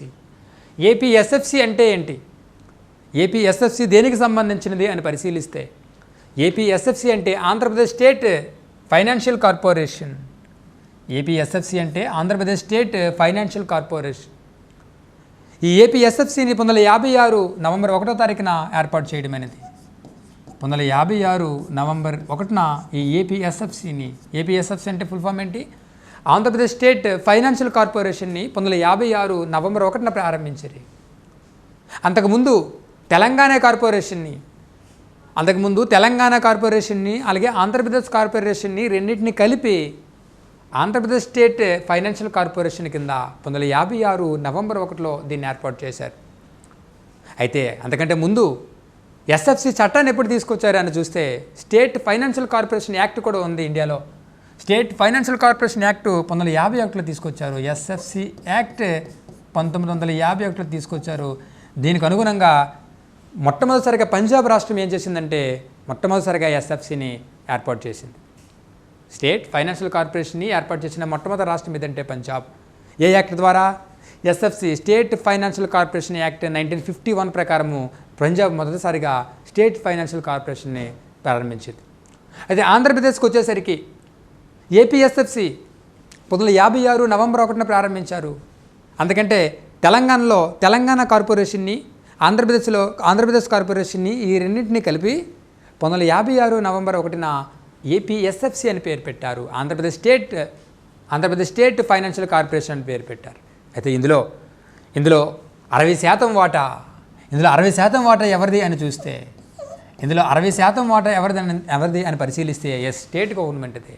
[SPEAKER 3] APSFC అంటే ఏంటి? APSFC దేనికి సంబంధించినది అని పరిశీలిస్తే, APSFC అంటే Andhra Pradesh state financial corporation. APSFC అంటే ఆంధ్రప్రదేశ్ స్టేట్ ఫైనాన్షియల్ కార్పొరేషన్. ఈ APSFCని 1956 నవంబర్ 1వ తారీఖున ఏర్పాటు చేయడం అనేది. 1956 నవంబర్ 1న ఈ APSFC అంటే ఫుల్ ఫామ్ ఏంటి? ఆంధ్రప్రదేశ్ స్టేట్ ఫైనాన్షియల్ కార్పొరేషన్ని 1956 నవంబర్ 1న ప్రారంభించారు. అంతకుముందు తెలంగాణ కార్పొరేషన్ని అలాగే ఆంధ్రప్రదేశ్ కార్పొరేషన్ని రెండింటిని కలిపి ఆంధ్రప్రదేశ్ స్టేట్ ఫైనాన్షియల్ కార్పొరేషన్ కింద 1956 నవంబర్ 1లో దీన్ని ఏర్పాటు చేశారు. అయితే అంతకంటే ముందు SFC చట్టాన్ని ఎప్పుడు తీసుకొచ్చారు అని చూస్తే, స్టేట్ ఫైనాన్షియల్ కార్పొరేషన్ యాక్ట్ కూడా ఉంది ఇండియాలో. స్టేట్ ఫైనాన్షియల్ కార్పొరేషన్ యాక్ట్ 1951లో తీసుకొచ్చారు. SFC యాక్ట్ 1951లో తీసుకొచ్చారు. దీనికి అనుగుణంగా మొట్టమొదటిసారిగా పంజాబ్ రాష్ట్రం ఏం చేసిందంటే మొట్టమొదటిసారిగా SFCని ఏర్పాటు చేసింది. స్టేట్ ఫైనాన్షియల్ కార్పొరేషన్ని ఏర్పాటు చేసిన మొట్టమొదటి రాష్ట్రం ఏదంటే పంజాబ్. ఏ యాక్ట్ ద్వారా? SFC state financial corporation act 1951 ప్రకారము పంజాబ్ మొదటిసారిగా స్టేట్ ఫైనాన్షియల్ కార్పొరేషన్ని ప్రారంభించింది. అయితే ఆంధ్రప్రదేశ్కి వచ్చేసరికి APSFC 1956 నవంబర్ 1న ప్రారంభించారు. అందుకంటే తెలంగాణలో తెలంగాణ కార్పొరేషన్ని, ఆంధ్రప్రదేశ్ కార్పొరేషన్ని ఈ రెండింటినీ కలిపి 1956 నవంబర్ 1న APSFC అని పేరు పెట్టారు. ఆంధ్రప్రదేశ్ స్టేట్ ఫైనాన్షియల్ కార్పొరేషన్ అని పేరు పెట్టారు. అయితే ఇందులో 60% వాటా ఎవరిది అని చూస్తే ఇందులో 60% వాటా ఎవరిది అని పరిశీలిస్తే స్టేట్ గవర్నమెంట్ది.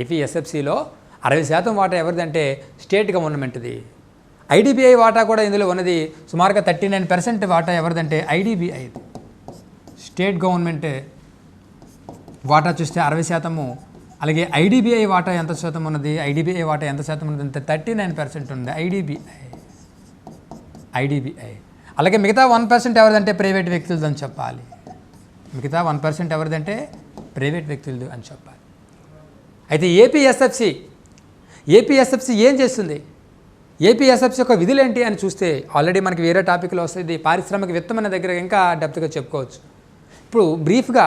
[SPEAKER 3] ఏపీ ఎస్ఎఫ్సిలో 60% వాటా ఎవరిదంటే స్టేట్ గవర్నమెంట్ది. ఐడిబిఐ వాటా కూడా ఇందులో ఉన్నది. సుమారుగా 39% వాటా ఎవరిదంటే ఐడిబిఐది. స్టేట్ గవర్నమెంట్ వాటా చూస్తే 60%. అలాగే ఐడిబిఐ వాటా ఎంత శాతం ఉన్నది? ఐడిబిఐ వాటా ఎంత శాతం ఉన్నది అంటే 39% ఉంది ఐడిబిఐ. అలాగే మిగతా 1% ఎవరిదంటే ప్రైవేట్ వ్యక్తులది అని చెప్పాలి. మిగతా 1% ఎవరిదంటే ప్రైవేట్ వ్యక్తులది అని చెప్పాలి. అయితే ఏపీఎస్ఎఫ్సి ఏం చేస్తుంది? ఏపీఎస్ఎఫ్సి యొక్క విధులు ఏంటి అని చూస్తే ఆల్రెడీ మనకి వేరే టాపిక్లో వస్తుంది. పారిశ్రామిక విత్తం అనే దగ్గర ఇంకా డెప్త్గా చెప్పుకోవచ్చు. ఇప్పుడు బ్రీఫ్గా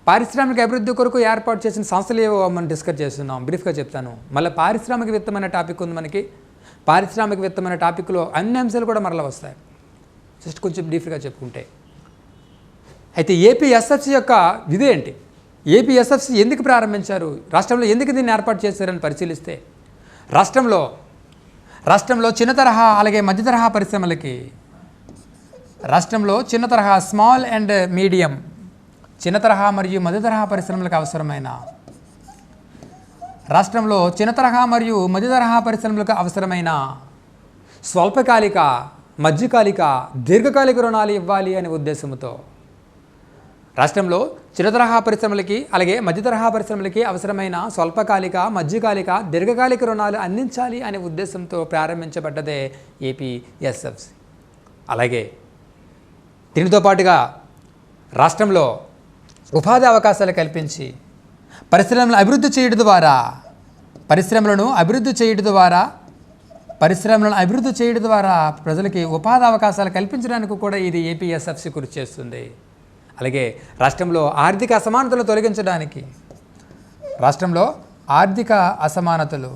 [SPEAKER 3] పారిశ్రామిక అభివృద్ధి కొరకు ఏర్పాటు చేసిన సంస్థలు ఏవో మనం డిస్కస్ చేస్తున్నాం. బ్రీఫ్గా చెప్తాను. మళ్ళీ పారిశ్రామిక విత్తం అనే టాపిక్ ఉంది మనకి. పారిశ్రామిక విత్తం అనే టాపిక్లో అన్ని అంశాలు కూడా మరలా వస్తాయి. జస్ట్ కొంచెం బ్రీఫ్గా చెప్పుకుంటే, అయితే ఏపీఎస్ఎఫ్సి యొక్క విధి ఏంటి? ఏపీఎస్ఎఫ్సి ఎందుకు ప్రారంభించారు? రాష్ట్రంలో ఎందుకు దీన్ని ఏర్పాటు చేశారని పరిశీలిస్తే రాష్ట్రంలో చిన్న తరహా అలాగే మధ్య తరహా పరిశ్రమలకి, రాష్ట్రంలో చిన్న తరహా స్మాల్ అండ్ మీడియం, చిన్న తరహా మరియు మధ్య తరహా పరిశ్రమలకు అవసరమైన, రాష్ట్రంలో చిన్న తరహా మరియు మధ్య తరహా పరిశ్రమలకు అవసరమైన స్వల్పకాలిక, మధ్యకాలిక, దీర్ఘకాలిక రుణాలు ఇవ్వాలి అనే ఉద్దేశంతో రాష్ట్రంలో చిన్న తరహా పరిశ్రమలకి అలాగే మధ్య తరహా పరిశ్రమలకి అవసరమైన స్వల్పకాలిక, మధ్యకాలిక, దీర్ఘకాలిక రుణాలు అందించాలి అనే ఉద్దేశంతో ప్రారంభించబడ్డదే ఏపీఎస్ఎఫ్సి. అలాగే దీనితో పాటుగా రాష్ట్రంలో ఉపాధి అవకాశాలు కల్పించి పరిశ్రమలను అభివృద్ధి చేయడం ద్వారా ప్రజలకి ఉపాధి అవకాశాలు కల్పించడానికి కూడా ఇది ఏపీఎస్ఎఫ్సి కృషి చేస్తుంది. అలాగే రాష్ట్రంలో ఆర్థిక అసమానతలు తొలగించడానికి, రాష్ట్రంలో ఆర్థిక అసమానతలు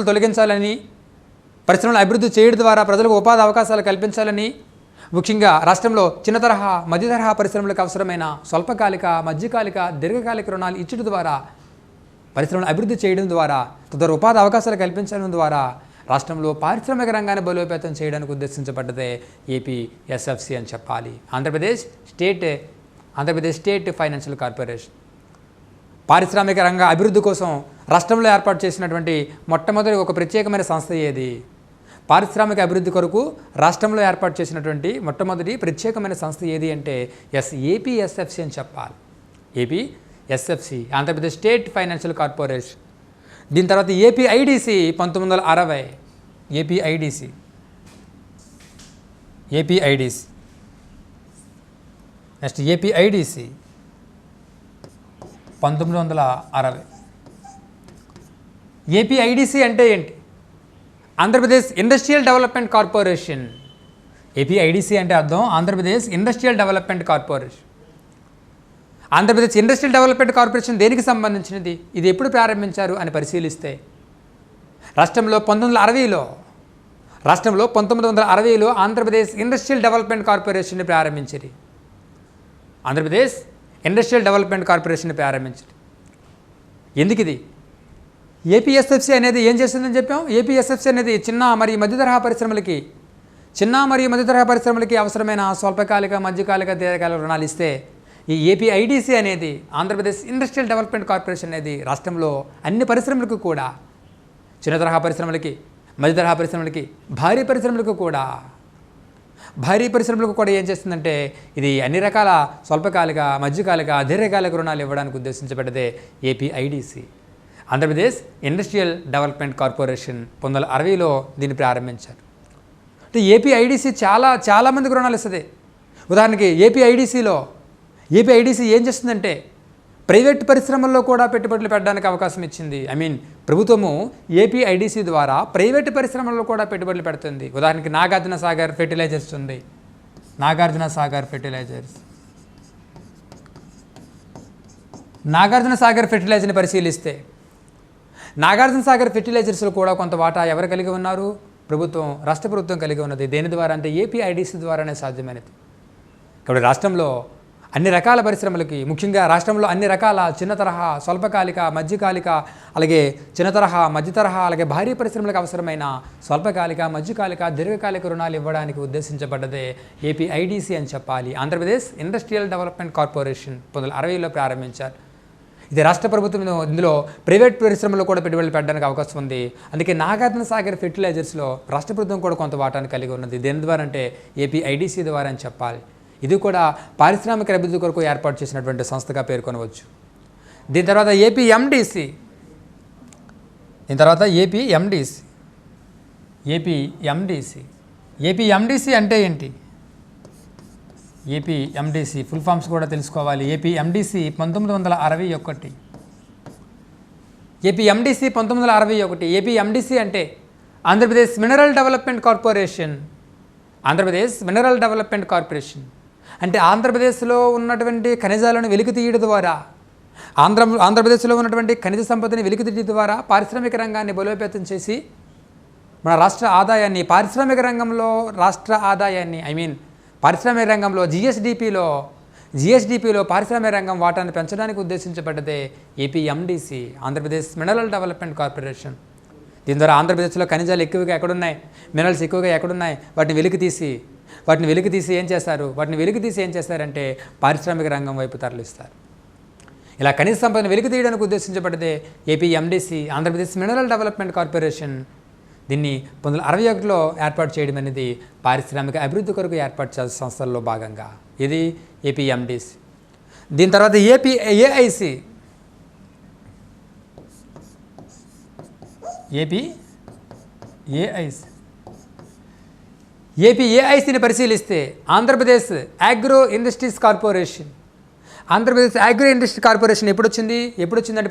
[SPEAKER 3] తొలగించాలని, పరిశ్రమలు అభివృద్ధి చేయడం ద్వారా ప్రజలకు ఉపాధి అవకాశాలు కల్పించాలని, ముఖ్యంగా రాష్ట్రంలో చిన్న తరహా, మధ్య తరహా పరిశ్రమలకు అవసరమైన స్వల్పకాలిక, మధ్యకాలిక, దీర్ఘకాలిక రుణాలు ఇచ్చడం ద్వారా, పరిశ్రమలు అభివృద్ధి చేయడం ద్వారా, తద్వారా ఉపాధి అవకాశాలు కల్పించడం ద్వారా రాష్ట్రంలో పారిశ్రామిక రంగాన్ని బలోపేతం చేయడానికి ఉద్దేశించబడ్డదే ఏపీఎస్ఎఫ్సి అని చెప్పాలి. ఆంధ్రప్రదేశ్ స్టేట్ ఫైనాన్షియల్ కార్పొరేషన్ పారిశ్రామిక రంగ అభివృద్ధి కోసం రాష్ట్రంలో ఏర్పాటు చేసినటువంటి మొట్టమొదటి ఒక ప్రత్యేకమైన సంస్థ ఏది? పారిశ్రామిక అభివృద్ధి కొరకు రాష్ట్రంలో ఏర్పాటు చేసినటువంటి మొట్టమొదటి ప్రత్యేకమైన సంస్థ ఏది అంటే ఏపీఎస్ఎఫ్సి అని చెప్పాలి. APSFC, Andhra Pradesh state financial corporation. దీని తర్వాత ఏపీఐడిసి 1960, ఏపీఐడిసి 1960. ఏపీఐడిసి అంటే ఏంటి? Andhra Pradesh industrial development corporation. APIDC అంటే అర్థం Andhra Pradesh industrial development corporation. Andhra Pradesh industrial development corporation దేనికి సంబంధించినది? ఇది ఎప్పుడు ప్రారంభించారు అని పరిశీలిస్తే రాష్ట్రంలో 1960లో ఆంధ్రప్రదేశ్ ఇండస్ట్రియల్ డెవలప్మెంట్ కార్పొరేషన్ని ప్రారంభించింది. ఆంధ్రప్రదేశ్ ఇండస్ట్రియల్ డెవలప్మెంట్ కార్పొరేషన్ ప్రారంభించింది. ఎందుకు ఇది? ఏపీఎస్ఎఫ్సి అనేది ఏం చేస్తుందని చెప్పాం? ఏపీఎస్ఎఫ్సి అనేది చిన్న మరియు మధ్య తరహా పరిశ్రమలకి అవసరమైన స్వల్పకాలిక, మధ్యకాలిక, దీర్ఘకాలిక రుణాలు ఇస్తే, ఈ ఏపీఐడిసి అనేది ఆంధ్రప్రదేశ్ ఇండస్ట్రియల్ డెవలప్మెంట్ కార్పొరేషన్ అనేది రాష్ట్రంలో అన్ని పరిశ్రమలకు కూడా, చిన్న తరహా పరిశ్రమలకి, మధ్య తరహా పరిశ్రమలకి, భారీ పరిశ్రమలకు కూడా ఏం చేస్తుందంటే ఇది అన్ని రకాల స్వల్పకాలిక, మధ్యకాలిక, దీర్ఘకాలిక రుణాలు ఇవ్వడానికి ఉద్దేశించబడ్డదే APIDC. Andhra Pradesh industrial development corporation 1960లో దీన్ని ప్రారంభించారు. అంటే ఏపీఐడిసి చాలా మందికి రుణాలు ఇస్తుంది. ఉదాహరణకి ఏపీఐడిసి ఏం చేస్తుందంటే ప్రైవేట్ పరిశ్రమల్లో కూడా పెట్టుబడులు పెట్టడానికి అవకాశం ఇచ్చింది. ప్రభుత్వము ఏపీఐడిసి ద్వారా ప్రైవేట్ పరిశ్రమల్లో కూడా పెట్టుబడులు పెడుతుంది. ఉదాహరణకి నాగార్జున సాగర్ ఫెర్టిలైజర్స్ ఉంది. నాగార్జున సాగర్ ఫెర్టిలైజర్ని పరిశీలిస్తే నాగార్జున సాగర్ ఫెర్టిలైజర్స్లో కూడా కొంత వాటా ఎవరు కలిగి ఉన్నారు? రాష్ట్ర ప్రభుత్వం కలిగి ఉన్నది. దేని ద్వారా అంటే ఏపీఐడిసి ద్వారానే సాధ్యమైనది. కాబట్టి రాష్ట్రంలో అన్ని రకాల పరిశ్రమలకి, ముఖ్యంగా రాష్ట్రంలో అన్ని రకాల చిన్న తరహా, స్వల్పకాలిక, మధ్యకాలిక, అలాగే చిన్న తరహా, మధ్య తరహా, అలాగే భారీ పరిశ్రమలకు అవసరమైన స్వల్పకాలిక, మధ్యకాలిక, దీర్ఘకాలిక రుణాలు ఇవ్వడానికి ఉద్దేశించబడ్డదే ఏపీఐడిసి అని చెప్పాలి. ఆంధ్రప్రదేశ్ ఇండస్ట్రియల్ డెవలప్మెంట్ కార్పొరేషన్ 1960లో ప్రారంభించారు. ఇది రాష్ట్ర ప్రభుత్వం ఇందులో ప్రైవేట్ పరిశ్రమలో కూడా పెట్టుబడులు పెట్టడానికి అవకాశం ఉంది. అందుకే నాగార్జున సాగర్ ఫెర్టిలైజర్స్లో రాష్ట్ర ప్రభుత్వం కూడా కొంత వాటాను కలిగి ఉన్నది. దేని ద్వారా అంటే ఏపీఐడిసి ద్వారా అని చెప్పాలి. ఇది కూడా పారిశ్రామిక అభివృద్ధి కొరకు ఏర్పాటు చేసినటువంటి సంస్థగా పేర్కొనవచ్చు. దీని తర్వాత ఏపీఎండిసి. ఏపీఎండిసి అంటే ఏంటి? ఏపీఎండిసి ఫుల్ ఫామ్స్ కూడా తెలుసుకోవాలి. ఏపీఎండిసి 1961. ఏపీఎండిసి అంటే ఆంధ్రప్రదేశ్ మినరల్ డెవలప్మెంట్ కార్పొరేషన్. అంటే ఆంధ్రప్రదేశ్లో ఉన్నటువంటి ఖనిజాలను వెలికి తీయడం ద్వారా, ఆంధ్రప్రదేశ్లో ఉన్నటువంటి ఖనిజ సంపదని వెలికి తీయడం ద్వారా పారిశ్రామిక రంగాన్ని బలోపేతం చేసి మన రాష్ట్ర ఆదాయాన్ని, పారిశ్రామిక రంగంలో పారిశ్రామిక రంగంలో జిఎస్డిపిలో పారిశ్రామిక రంగం వాటాన్ని పెంచడానికి ఉద్దేశించబడ్డదే APMDC, Andhra Pradesh mineral development corporation. దీని ద్వారా ఆంధ్రప్రదేశ్లో ఖనిజాలు ఎక్కువగా ఎక్కడున్నాయి, మినరల్స్ ఎక్కువగా ఎక్కడున్నాయి, వాటిని వెలికి తీసి ఏం చేస్తారంటే పారిశ్రామిక రంగం వైపు తరలిస్తారు. ఇలా ఖనిజ సంపదను వెలికి తీయడానికి ఉద్దేశించబడ్డదే APMDC, Andhra Pradesh mineral development corporation. దీన్ని 1961లో ఏర్పాటు చేయడం అనేది పారిశ్రామిక అభివృద్ధి కొరకు ఏర్పాటు చేసే సంస్థల్లో భాగంగా. ఇది ఏపీఎండిసి. దీని తర్వాత ఏపీఏఐసిని పరిశీలిస్తే ఆంధ్రప్రదేశ్ అగ్రో ఇండస్ట్రీస్ కార్పొరేషన్. ఎప్పుడు వచ్చింది అంటే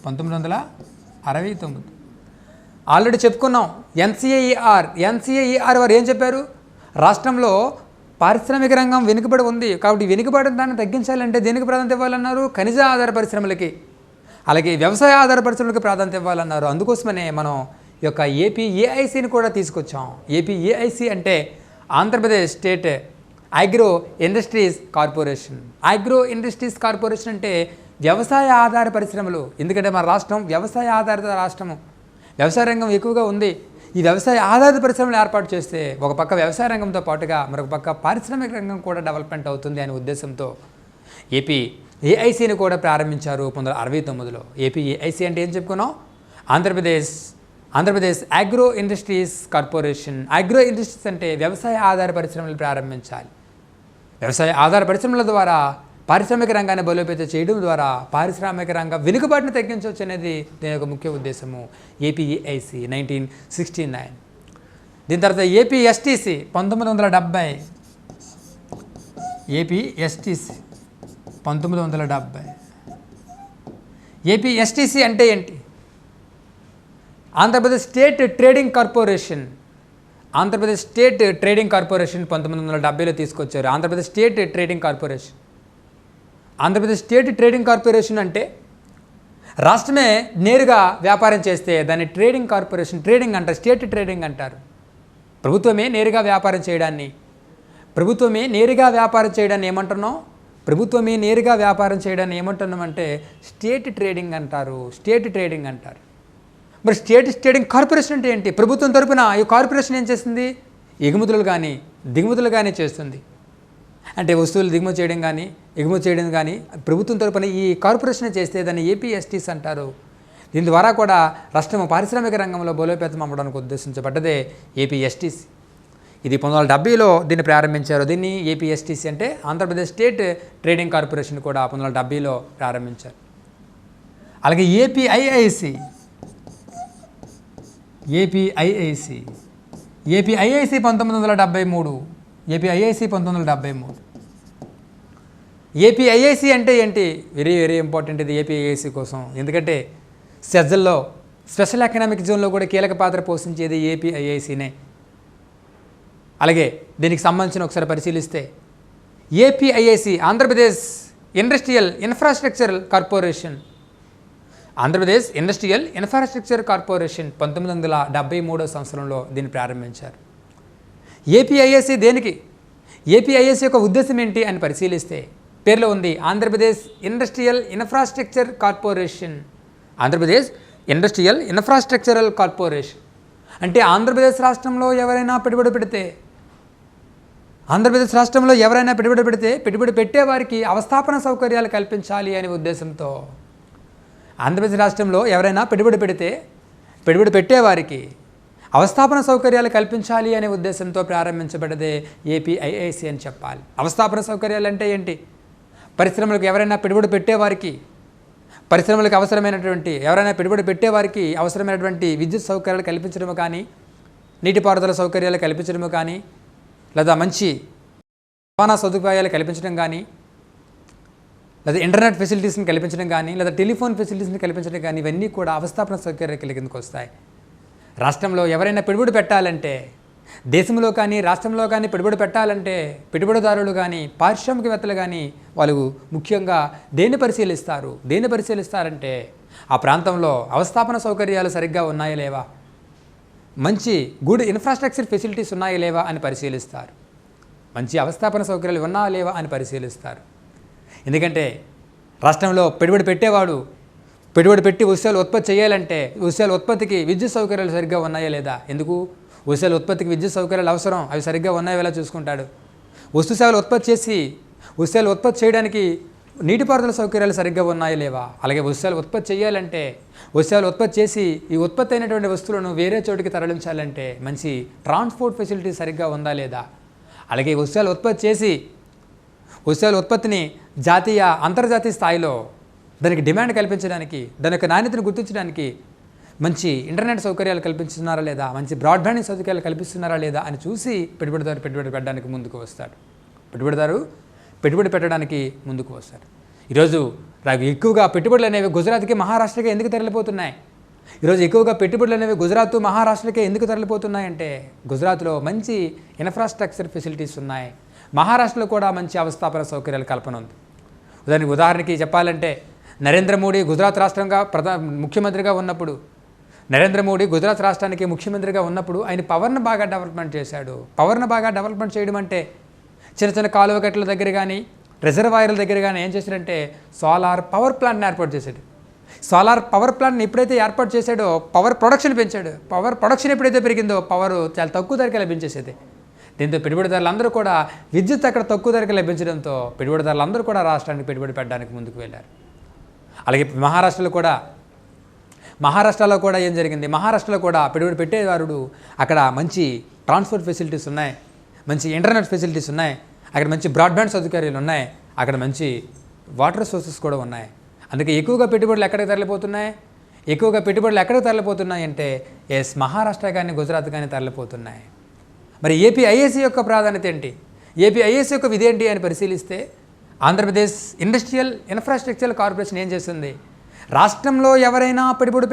[SPEAKER 3] 1969. ఆల్రెడీ చెప్పుకున్నాం. ఎన్సీఏఈఆర్ వారు ఏం చెప్పారు? రాష్ట్రంలో పారిశ్రామిక రంగం వెనుకబడి ఉంది కాబట్టి వెనుకబడిన దాన్ని తగ్గించాలంటే దేనికి ప్రాధాన్యత ఇవ్వాలన్నారు? ఖనిజ ఆధార పరిశ్రమలకి, అలాగే వ్యవసాయ ఆధార పరిశ్రమలకి ప్రాధాన్యత ఇవ్వాలన్నారు. అందుకోసమనే మనం ఈ యొక్క ఏపీఏఐసిని కూడా తీసుకొచ్చాం. ఏపీఏఐసి అంటే Andhra Pradesh state agro industries corporation అంటే వ్యవసాయ ఆధార పరిశ్రమలు. ఎందుకంటే మన రాష్ట్రం వ్యవసాయ ఆధారిత రాష్ట్రము, వ్యవసాయ రంగం ఎక్కువగా ఉంది. ఈ వ్యవసాయ ఆధారిత పరిశ్రమలు ఏర్పాటు చేస్తే ఒక పక్క వ్యవసాయ రంగంతో పాటుగా మరొక పక్క పారిశ్రామిక రంగం కూడా డెవలప్మెంట్ అవుతుంది అనే ఉద్దేశంతో ఏపీఏఐసిని కూడా ప్రారంభించారు 1969లో. ఏపీఏఐసి అంటే ఏం చెప్పుకున్నాం? Andhra Pradesh agro industries corporation. Agro industries అంటే వ్యవసాయ ఆధార పరిశ్రమలు ప్రారంభించాలి. వ్యవసాయ ఆధార పరిశ్రమల ద్వారా పారిశ్రామిక రంగాన్ని బలోపేతం చేయడం ద్వారా పారిశ్రామిక రంగ వెనుకబాటును తగ్గించవచ్చు అనేది దీని యొక్క ముఖ్య ఉద్దేశము. ఏపీఐసి 1969. దీని తర్వాత ఏపీఎస్టీసీ 1970. ఏపీఎస్టీసీ అంటే ఏంటి? Andhra Pradesh state trading corporation. 1970లో తీసుకొచ్చారు. ఆంధ్రప్రదేశ్ స్టేట్ ట్రేడింగ్ కార్పొరేషన్ అంటే రాష్ట్రమే నేరుగా వ్యాపారం చేస్తే దాన్ని ట్రేడింగ్ అంటారు, స్టేట్ ట్రేడింగ్ అంటారు. ప్రభుత్వమే నేరుగా వ్యాపారం చేయడాన్ని ఏమంటున్నాం? ఏమంటున్నామంటే స్టేట్ ట్రేడింగ్ అంటారు. మరి స్టేట్ ట్రేడింగ్ కార్పొరేషన్ అంటే ఏంటి? ప్రభుత్వం తరపున ఈ కార్పొరేషన్ ఏం చేస్తుంది? ఎగుమతులు కానీ దిగుమతులు కానీ చేస్తుంది. అంటే వస్తువులు దిగుమతి చేయడం కానీ ఎగుమతి చేయడం కానీ ప్రభుత్వం తరపున ఈ కార్పొరేషన్ చేస్తే దాన్ని ఏపీఎస్టీస్ అంటారు. దీని ద్వారా కూడా రాష్ట్రం పారిశ్రామిక రంగంలో బలోపేతం అవ్వడానికి ఉద్దేశించబడ్డదే ఏపీఎస్టీసీ. ఇది 1970లో దీన్ని ప్రారంభించారు. దీన్ని ఏపీఎస్టీసీ అంటే ఆంధ్రప్రదేశ్ స్టేట్ ట్రేడింగ్ కార్పొరేషన్ కూడా 1970లో ప్రారంభించారు. అలాగే ఏపీఐఐసి 1973. ఏపీఐఐసి అంటే ఏంటి? వెరీ వెరీ ఇంపార్టెంట్ ఇది ఏపీఐఐసి కోసం. ఎందుకంటే సెజ్జల్లో స్పెషల్ ఎకనామిక్ జోన్లో కూడా కీలక పాత్ర పోషించేది ఏపీఐఐసినే. అలాగే దీనికి సంబంధించిన ఒకసారి పరిశీలిస్తే APIIC Andhra Pradesh industrial infrastructure corporation. 1973 సంవత్సరంలో దీన్ని ప్రారంభించారు. ఏపీఐఐసి దేనికి? ఏపీఐఎస్ యొక్క ఉద్దేశం ఏంటి అని పరిశీలిస్తే పేర్లో ఉంది Andhra Pradesh industrial infrastructure corporation. Andhra Pradesh industrial infrastructural corporation అంటే ఆంధ్రప్రదేశ్ రాష్ట్రంలో ఎవరైనా పెట్టుబడి పెడితే పెట్టుబడి పెట్టేవారికి అవస్థాపన సౌకర్యాలు కల్పించాలి అనే ఉద్దేశంతో ఆంధ్రప్రదేశ్ రాష్ట్రంలో ఎవరైనా పెట్టుబడి పెట్టేవారికి అవస్థాపన సౌకర్యాలు కల్పించాలి అనే ఉద్దేశంతో ప్రారంభించబడ్డదే ఏపీఐఐసి అని చెప్పాలి. అవస్థాపన సౌకర్యాలు అంటే ఏంటి? పరిశ్రమలకు ఎవరైనా పెట్టుబడి పెట్టేవారికి అవసరమైనటువంటి విద్యుత్ సౌకర్యాలు కల్పించడము కానీ, నీటిపారుదల సౌకర్యాలు కల్పించడము కానీ, లేదా మంచి రవాణా సదుపాయాలు కల్పించడం కానీ, లేదా ఇంటర్నెట్ ఫెసిలిటీస్ని కల్పించడం కానీ, లేదా టెలిఫోన్ ఫెసిలిటీస్ని కల్పించడం కానీ, ఇవన్నీ కూడా అవస్థాపన సౌకర్యాల కిందకు వస్తాయి. రాష్ట్రంలో ఎవరైనా పెట్టుబడి పెట్టాలంటే, దేశంలో కానీ రాష్ట్రంలో కానీ పెట్టుబడి పెట్టాలంటే పెట్టుబడిదారులు కానీ పారిశ్రామికవేత్తలు కానీ వాళ్ళు ముఖ్యంగా దేన్ని పరిశీలిస్తారంటే ఆ ప్రాంతంలో అవస్థాపన సౌకర్యాలు సరిగ్గా ఉన్నాయా లేవా, మంచి గుడ్ ఇన్ఫ్రాస్ట్రక్చర్ ఫెసిలిటీస్ ఉన్నాయా లేవా అని పరిశీలిస్తారు. మంచి అవస్థాపన సౌకర్యాలు ఉన్నాయా లేవా అని పరిశీలిస్తారు. ఎందుకంటే రాష్ట్రంలో పెట్టుబడి పెట్టి వస్తువులు ఉత్పత్తి చేయాలంటే వస్తువుల ఉత్పత్తికి విద్యుత్ సౌకర్యాలు సరిగ్గా ఉన్నాయా లేదా, ఎందుకు వస్తువుల ఉత్పత్తికి విద్యుత్ సౌకర్యాలు అవసరం, అవి సరిగ్గా ఉన్నాయో ఎలా చూసుకుంటాడు. వస్తువులు ఉత్పత్తి చేయడానికి నీటిపారుదల సౌకర్యాలు సరిగ్గా ఉన్నాయా లేవా, అలాగే వస్తువులు ఉత్పత్తి చేయాలంటే వస్తువులు ఉత్పత్తి చేసి ఈ ఉత్పత్తి అయినటువంటి వస్తువులను వేరే చోటికి తరలించాలంటే మంచి ట్రాన్స్పోర్ట్ ఫెసిలిటీ సరిగ్గా ఉందా లేదా, అలాగే వస్తువులు ఉత్పత్తిని జాతీయ అంతర్జాతీయ స్థాయిలో దానికి డిమాండ్ కల్పించడానికి, దాని యొక్క నాణ్యతను గుర్తించడానికి మంచి ఇంటర్నెట్ సౌకర్యాలు కల్పిస్తున్నారా లేదా, మంచి బ్రాడ్బ్యాండ్ సౌకర్యాలు కల్పిస్తున్నారా లేదా అని చూసి పెట్టుబడి పెట్టడానికి ముందుకు వస్తాడు. పెట్టుబడి పెట్టడానికి ముందుకు వస్తాడు. ఈరోజు ఎక్కువగా పెట్టుబడులు అనేవి గుజరాత్కి మహారాష్ట్రకి ఎందుకు తరలిపోతున్నాయి? గుజరాత్ మహారాష్ట్రకే ఎందుకు తరలిపోతున్నాయంటే గుజరాత్లో మంచి ఇన్ఫ్రాస్ట్రక్చర్ ఫెసిలిటీస్ ఉన్నాయి, మహారాష్ట్రలో కూడా మంచి అవస్థాపన సౌకర్యాల కల్పన ఉంది. ఉదాహరణకి చెప్పాలంటే నరేంద్ర మోడీ గుజరాత్ ముఖ్యమంత్రిగా ఉన్నప్పుడు ఆయన పవర్ను బాగా డెవలప్మెంట్ చేశాడు. డెవలప్మెంట్ చేయడం అంటే చిన్న చిన్న కాలువకట్ల దగ్గర కానీ రిజర్వాయర్ల దగ్గర కానీ ఏం చేశాడంటే సోలార్ పవర్ ప్లాంట్ని ఏర్పాటు చేశాడు. సోలార్ పవర్ ప్లాంట్ని ఎప్పుడైతే ఏర్పాటు చేశాడో పవర్ ప్రొడక్షన్ పెంచాడు. పవర్ ప్రొడక్షన్ ఎప్పుడైతే పెరిగిందో పవర్ చాలా తక్కువ ధరకే లభించేసేది. దీంతో పెట్టుబడిదారులందరూ కూడా విద్యుత్ అక్కడ తక్కువ ధరకు లభించడంతో పెట్టుబడిదారులందరూ కూడా రాష్ట్రానికి పెట్టుబడి పెట్టడానికి ముందుకు వెళ్ళారు. అలాగే మహారాష్ట్రలో కూడా ఏం జరిగింది, మహారాష్ట్రలో కూడా పెట్టుబడి పెట్టేవారు అక్కడ మంచి ట్రాన్స్పోర్ట్ ఫెసిలిటీస్ ఉన్నాయి, మంచి ఇంటర్నెట్ ఫెసిలిటీస్ ఉన్నాయి, అక్కడ మంచి బ్రాడ్బ్యాండ్ సౌకర్యాలు ఉన్నాయి, అక్కడ మంచి వాటర్ సోర్సెస్ కూడా ఉన్నాయి. అందుకే ఎక్కువగా పెట్టుబడులు ఎక్కడికి తరలిపోతున్నాయి అంటే మహారాష్ట్ర కానీ గుజరాత్ కానీ తరలిపోతున్నాయి. మరి ఏపీఐఏసీ యొక్క ప్రాధాన్యత ఏంటి, ఏపీఐఏసీ యొక్క విధి ఏంటి అని పరిశీలిస్తే ఆంధ్రప్రదేశ్ ఇండస్ట్రియల్ ఇన్ఫ్రాస్ట్రక్చర్ కార్పొరేషన్ ఏం చేస్తుంది, రాష్ట్రంలో ఎవరైనా పెట్టుబడి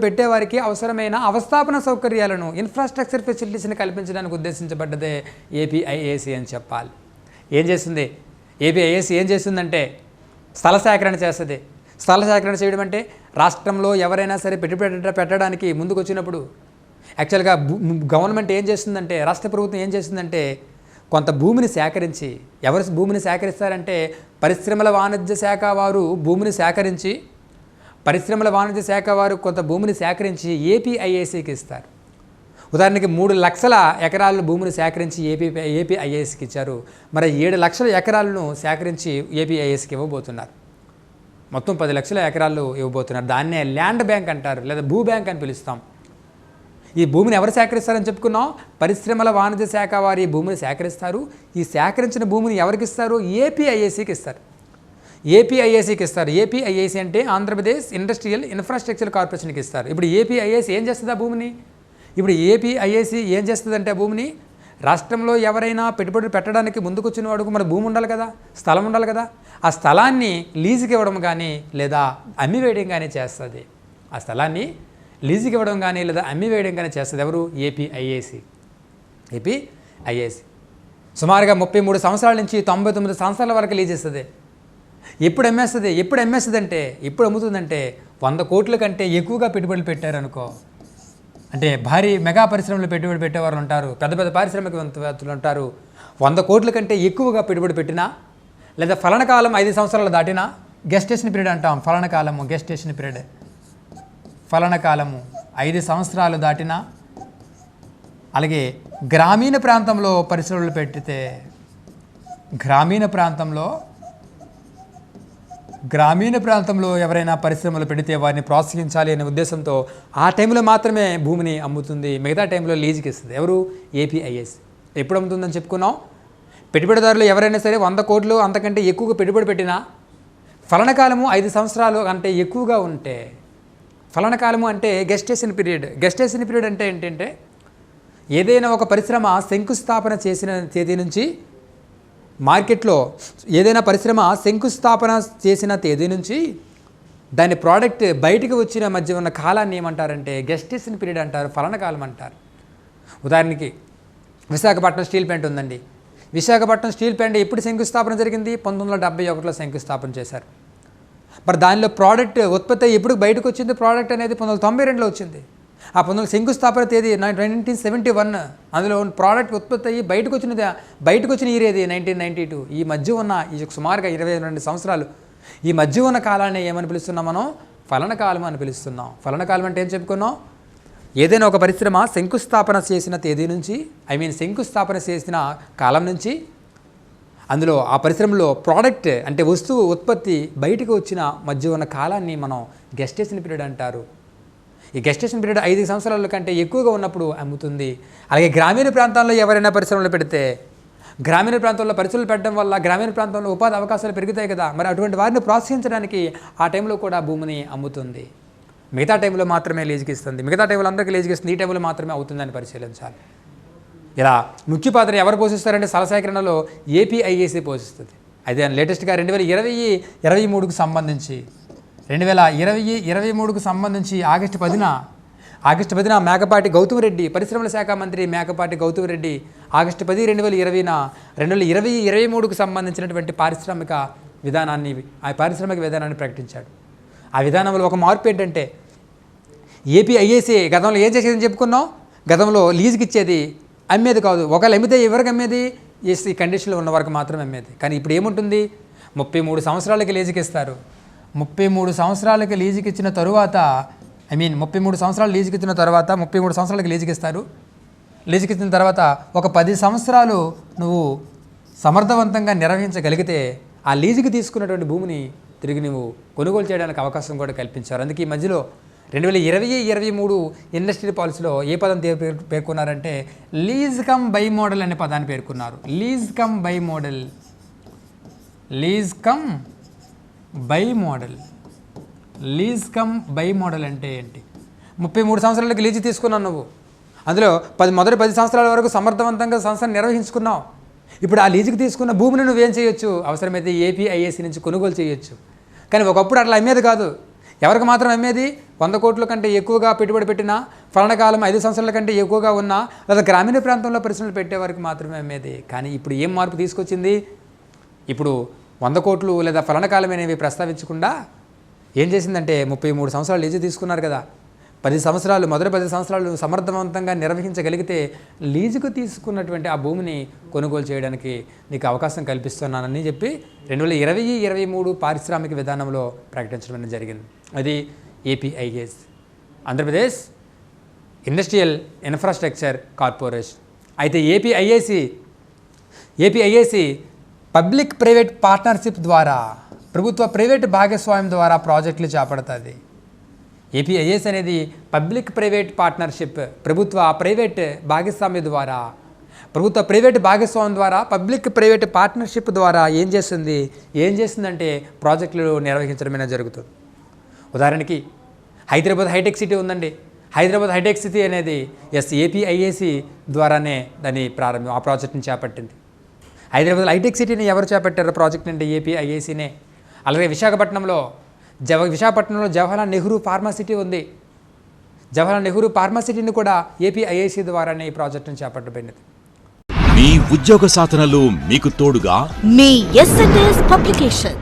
[SPEAKER 3] పెట్టేవారికి అవసరమైన అవస్థాపన సౌకర్యాలను ఇన్ఫ్రాస్ట్రక్చర్ ఫెసిలిటీస్ని కల్పించడానికి ఉద్దేశించబడ్డదే ఏపీఐఏసీ అని చెప్పాలి. ఏపీఐఏసీ ఏం చేస్తుందంటే స్థల సేకరణ చేస్తుంది. స్థల సేకరణ చేయడం అంటే రాష్ట్రంలో ఎవరైనా సరే పెట్టుబడి పెట్టడానికి ముందుకు వచ్చినప్పుడు యాక్చువల్గా గవర్నమెంట్ ఏం చేస్తుందంటే, రాష్ట్ర ప్రభుత్వం ఏం చేస్తుందంటే కొంత భూమిని సేకరించి, ఎవరు భూమిని సేకరిస్తారంటే పరిశ్రమల వాణిజ్య శాఖ వారు కొంత భూమిని సేకరించి ఏపీఐఏసీకి ఇస్తారు. ఉదాహరణకి 3 లక్షల ఎకరాల భూమిని సేకరించి ఏపీఐఏసీకి ఇచ్చారు. మరి 7 లక్షల ఎకరాలను సేకరించి ఏపీఐఏసీకి ఇవ్వబోతున్నారు. మొత్తం 10 లక్షల ఎకరాలు ఇవ్వబోతున్నారు. దాన్నే ల్యాండ్ బ్యాంక్ అంటారు, లేదా భూ బ్యాంక్ అని పిలుస్తాం. ఈ భూమిని ఎవరు సేకరిస్తారని చెప్పుకున్నాం, పరిశ్రమల వాణిజ్య శాఖ వారు ఈ భూమిని సేకరిస్తారు. ఈ సేకరించిన భూమిని ఎవరికి ఇస్తారు, ఏపీఐఏసీకి ఇస్తారు. ఏపీఐఏసీ అంటే ఆంధ్రప్రదేశ్ ఇండస్ట్రియల్ ఇన్ఫ్రాస్ట్రక్చర్ కార్పొరేషన్కి ఇస్తారు. ఇప్పుడు ఏపీఐఏసీ ఏం చేస్తుంది ఆ భూమిని, రాష్ట్రంలో ఎవరైనా పెట్టుబడి పెట్టడానికి ముందుకు వచ్చిన వాడుకు మన భూమి ఉండాలి కదా, స్థలం ఉండాలి కదా, ఆ స్థలాన్ని లీజుకి ఇవ్వడం కానీ లేదా అమ్మివేయడం కానీ చేస్తుంది. ఆ స్థలాన్ని లీజుకి ఇవ్వడం కానీ లేదా అమ్మివేయడం కానీ చేస్తుంది ఎవరు, ఏపీఐఏసీ. సుమారుగా 33 సంవత్సరాల నుంచి 99 సంవత్సరాల వరకు లీజ్ ఇస్తుంది. ఎప్పుడు అమ్మేస్తుంది అంటే 100 కోట్ల కంటే ఎక్కువగా పెట్టుబడులు పెట్టారనుకో, అంటే భారీ మెగా పరిశ్రమలు పెట్టుబడి పెట్టేవారు ఉంటారు, పెద్ద పెద్ద పారిశ్రామికవేత్తలు ఉంటారు. 100 కోట్ల కంటే ఎక్కువగా పెట్టుబడి పెట్టినా, లేదా ఫలన కాలం 5 సంవత్సరాలు దాటినా గెస్టేషన్ పీరియడ్ అంటాం. ఫలన కాలము గెస్టేషన్ పీరియడ్, ఫలన కాలము 5 సంవత్సరాలు దాటినా, అలాగే గ్రామీణ ప్రాంతంలో పరిశ్రమలు పెట్టితే, గ్రామీణ ప్రాంతంలో ఎవరైనా పరిశ్రమలు పెడితే వారిని ప్రోత్సహించాలి అనే ఉద్దేశంతో ఆ టైంలో మాత్రమే భూమిని అమ్ముతుంది, మిగతా టైంలో లీజుకి ఇస్తుంది. ఎవరు? ఏపీఐఎస్. ఎప్పుడు అమ్ముతుందని చెప్పుకున్నాం? పెట్టుబడిదారులు ఎవరైనా సరే 100 కోట్లు అంతకంటే ఎక్కువగా పెట్టుబడి పెట్టినా, ఫలనకాలము 5 సంవత్సరాలు అంటే ఎక్కువగా ఉంటే, ఫలనకాలము అంటే గెస్టేషన్ పీరియడ్. గెస్టేషన్ పీరియడ్ అంటే ఏంటంటే, ఏదైనా ఒక పరిశ్రమ శంకుస్థాపన చేసిన తేదీ నుంచి, మార్కెట్లో ఏదైనా పరిశ్రమ శంకుస్థాపన చేసిన తేదీ నుంచి దాని ప్రోడక్ట్ బయటకు వచ్చిన మధ్య ఉన్న కాలాన్ని ఏమంటారంటే గెస్టేషన్ పీరియడ్ అంటారు, ఫలనకాలం అంటారు. ఉదాహరణకి విశాఖపట్నం స్టీల్ ప్లాంట్ ఉందండి. విశాఖపట్నం స్టీల్ ప్లాంట్ ఎప్పుడు శంకుస్థాపన జరిగింది? 1971లో శంకుస్థాపన చేశారు. మరి దానిలో ప్రోడక్ట్ ఉత్పత్తి ఎప్పుడు బయటకు వచ్చింది? ప్రోడక్ట్ అనేది 1992లో వచ్చింది. ఆ శంకుస్థాపన తేదీ 1971. అందులో ప్రోడక్ట్ ఉత్పత్తి అయ్యి బయటకు వచ్చిన ఇయర్ ఏది? 1992. ఈ మధ్య ఉన్న ఈ సుమారుగా 22 సంవత్సరాలు ఈ మధ్య ఉన్న కాలాన్ని ఏమని పిలుస్తున్నాం మనం? ఫలనకాలం అని పిలుస్తున్నాం. ఫలనకాలం అంటే ఏం చెప్పుకున్నాం? ఏదైనా ఒక పరిశ్రమ శంకుస్థాపన చేసిన తేదీ నుంచి, శంకుస్థాపన చేసిన కాలం నుంచి, అందులో ఆ పరిశ్రమలో ప్రోడక్ట్ అంటే వస్తువు ఉత్పత్తి బయటకు వచ్చిన మధ్య ఉన్న కాలాన్ని మనం గెస్టేషన్ పీరియడ్ అంటారు. ఈ గెస్టేషన్ పీరియడ్ 5 సంవత్సరాల కంటే ఎక్కువగా ఉన్నప్పుడు అమ్ముతుంది. అలాగే గ్రామీణ ప్రాంతాల్లో ఎవరైనా పరిశ్రమలు పెడితే, గ్రామీణ ప్రాంతాల్లో పరిశ్రమలు పెట్టడం వల్ల గ్రామీణ ప్రాంతంలో ఉపాధి అవకాశాలు పెరుగుతాయి కదా, మరి అటువంటి వారిని ప్రోత్సహించడానికి ఆ టైంలో కూడా భూమిని అమ్ముతుంది. మిగతా టైంలో మాత్రమే లీజుకి ఇస్తుంది, మిగతా టైంలో అందరికీ లీజుకి ఇస్తుంది, ఈ టైంలో మాత్రమే అవుతుందని పరిశీలించాలి. ఇలా ముఖ్య పాత్ర ఎవరు పోషిస్తారంటే స్థల సేకరణలో ఏపీఐఏసీ పోషిస్తుంది. అయితే లేటెస్ట్గా 2023కు సంబంధించి 2023కు సంబంధించి ఆగస్టు 10న మేకపాటి గౌతమ్ రెడ్డి, పరిశ్రమల శాఖ మంత్రి మేకపాటి గౌతమ్ రెడ్డి ఆగస్టు 10, 2023కు సంబంధించినటువంటి పారిశ్రామిక విధానాన్ని ప్రకటించాడు. ఆ విధానంలో ఒక మార్పు ఏంటంటే, ఏపీఐఏసీ గతంలో ఏం చేసేదని చెప్పుకున్నాం? గతంలో లీజుకి ఇచ్చేది, అమ్మేది కాదు. ఒకవేళ అమ్మితే ఎవరికి అమ్మేది? ఈ కండిషన్లో ఉన్న వరకు మాత్రమే అమ్మేది. కానీ ఇప్పుడు ఏముంటుంది? 33 సంవత్సరాలకి లీజుకి ఇస్తారు. 33 సంవత్సరాలకి లీజుకి ఇచ్చిన తరువాత 33 సంవత్సరాలు లీజుకి ఇచ్చిన తర్వాత 33 సంవత్సరాలకి లీజుకి ఇస్తారు. లీజుకి ఇచ్చిన తర్వాత ఒక 10 సంవత్సరాలు నువ్వు సమర్థవంతంగా నిర్వహించగలిగితే ఆ లీజుకి తీసుకున్నటువంటి భూమిని తిరిగి నువ్వు కొనుగోలు చేయడానికి అవకాశం కూడా కల్పించారు. అందుకే ఈ మధ్యలో 2020-23 ఇండస్ట్రియల్ పాలసీలో ఏ పదం పేర్కొన్నారంటే లీజ్ కమ్ బై మోడల్ అనే పదాన్ని పేర్కొన్నారు. లీజ్ కమ్ బై మోడల్ అంటే ఏంటి? 33 సంవత్సరాలకి లీజు తీసుకున్నావు నువ్వు, అందులో మొదటి 10 సంవత్సరాల వరకు సమర్థవంతంగా సంస్థను నిర్వహించుకున్నావు. ఇప్పుడు ఆ లీజుకి తీసుకున్న భూమిని నువ్వేం చేయొచ్చు? అవసరమైతే ఏపీఐఏసీ నుంచి కొనుగోలు చేయొచ్చు. కానీ ఒకప్పుడు అట్లా అమ్మేది కాదు. ఎవరికి మాత్రం అమ్మేది? 100 కోట్ల కంటే ఎక్కువగా పెట్టుబడి పెట్టినా, ఫలనకాలం 5 సంవత్సరాల కంటే ఎక్కువగా ఉన్నా, లేదా గ్రామీణ ప్రాంతంలో పరిశ్రమలు పెట్టే వారికి మాత్రమే అమ్మేది. కానీ ఇప్పుడు ఏం మార్పు తీసుకొచ్చింది? ఇప్పుడు 100 కోట్లు లేదా ఫలనకాలం అనేవి ప్రస్తావించకుండా ఏం చేసిందంటే 33 సంవత్సరాలు లీజు తీసుకున్నారు కదా, మొదటి 10 సంవత్సరాలు సమర్థవంతంగా నిర్వహించగలిగితే లీజుకు తీసుకున్నటువంటి ఆ భూమిని కొనుగోలు చేయడానికి నీకు అవకాశం కల్పిస్తున్నానని చెప్పి 2020-23 పారిశ్రామిక విధానంలో ప్రకటించడం జరిగింది. అది APIs, Andhra Pradesh industrial infrastructure corporation. అయితే ఏపీఐఏసీ పబ్లిక్ ప్రైవేట్ పార్ట్నర్షిప్ ద్వారా, ప్రభుత్వ ప్రైవేట్ భాగస్వామ్యం ద్వారా ప్రాజెక్టులు చేపడుతుంది. ఏపీఐఏఎస్ అనేది పబ్లిక్ ప్రైవేట్ పార్ట్నర్షిప్, ప్రభుత్వ ప్రైవేట్ భాగస్వామ్యం ద్వారా, పబ్లిక్ ప్రైవేట్ పార్ట్నర్షిప్ ద్వారా ఏం చేస్తుందంటే ప్రాజెక్టులు నిర్వహించడమైనా జరుగుతుంది. ఉదాహరణకి హైదరాబాద్ హైటెక్ సిటీ ఉందండి. హైదరాబాద్ హైటెక్ సిటీ అనేది ఏపీఐఏసీ ద్వారానే ఆ ప్రాజెక్ట్ని చేపట్టింది. హైదరాబాద్ హైటెక్ సిటీని ఎవరు చేపట్టారో ప్రాజెక్ట్ అంటే ఏపీఐఏసీనే. అలాగే విశాఖపట్నంలో జవహర్లాల్ నెహ్రూ ఫార్మాసిటీ ఉంది. జవహర్లాల్ నెహ్రూ ఫార్మాసిటీని కూడా ఏపీఐఏసీ ద్వారానే ఈ ప్రాజెక్టును చేపట్టబడినది.
[SPEAKER 2] మీ ఉద్యోగ సాధనలో మీకు తోడుగా
[SPEAKER 1] మీ ఎస్ఎన్ఎస్ పబ్లికేషన్.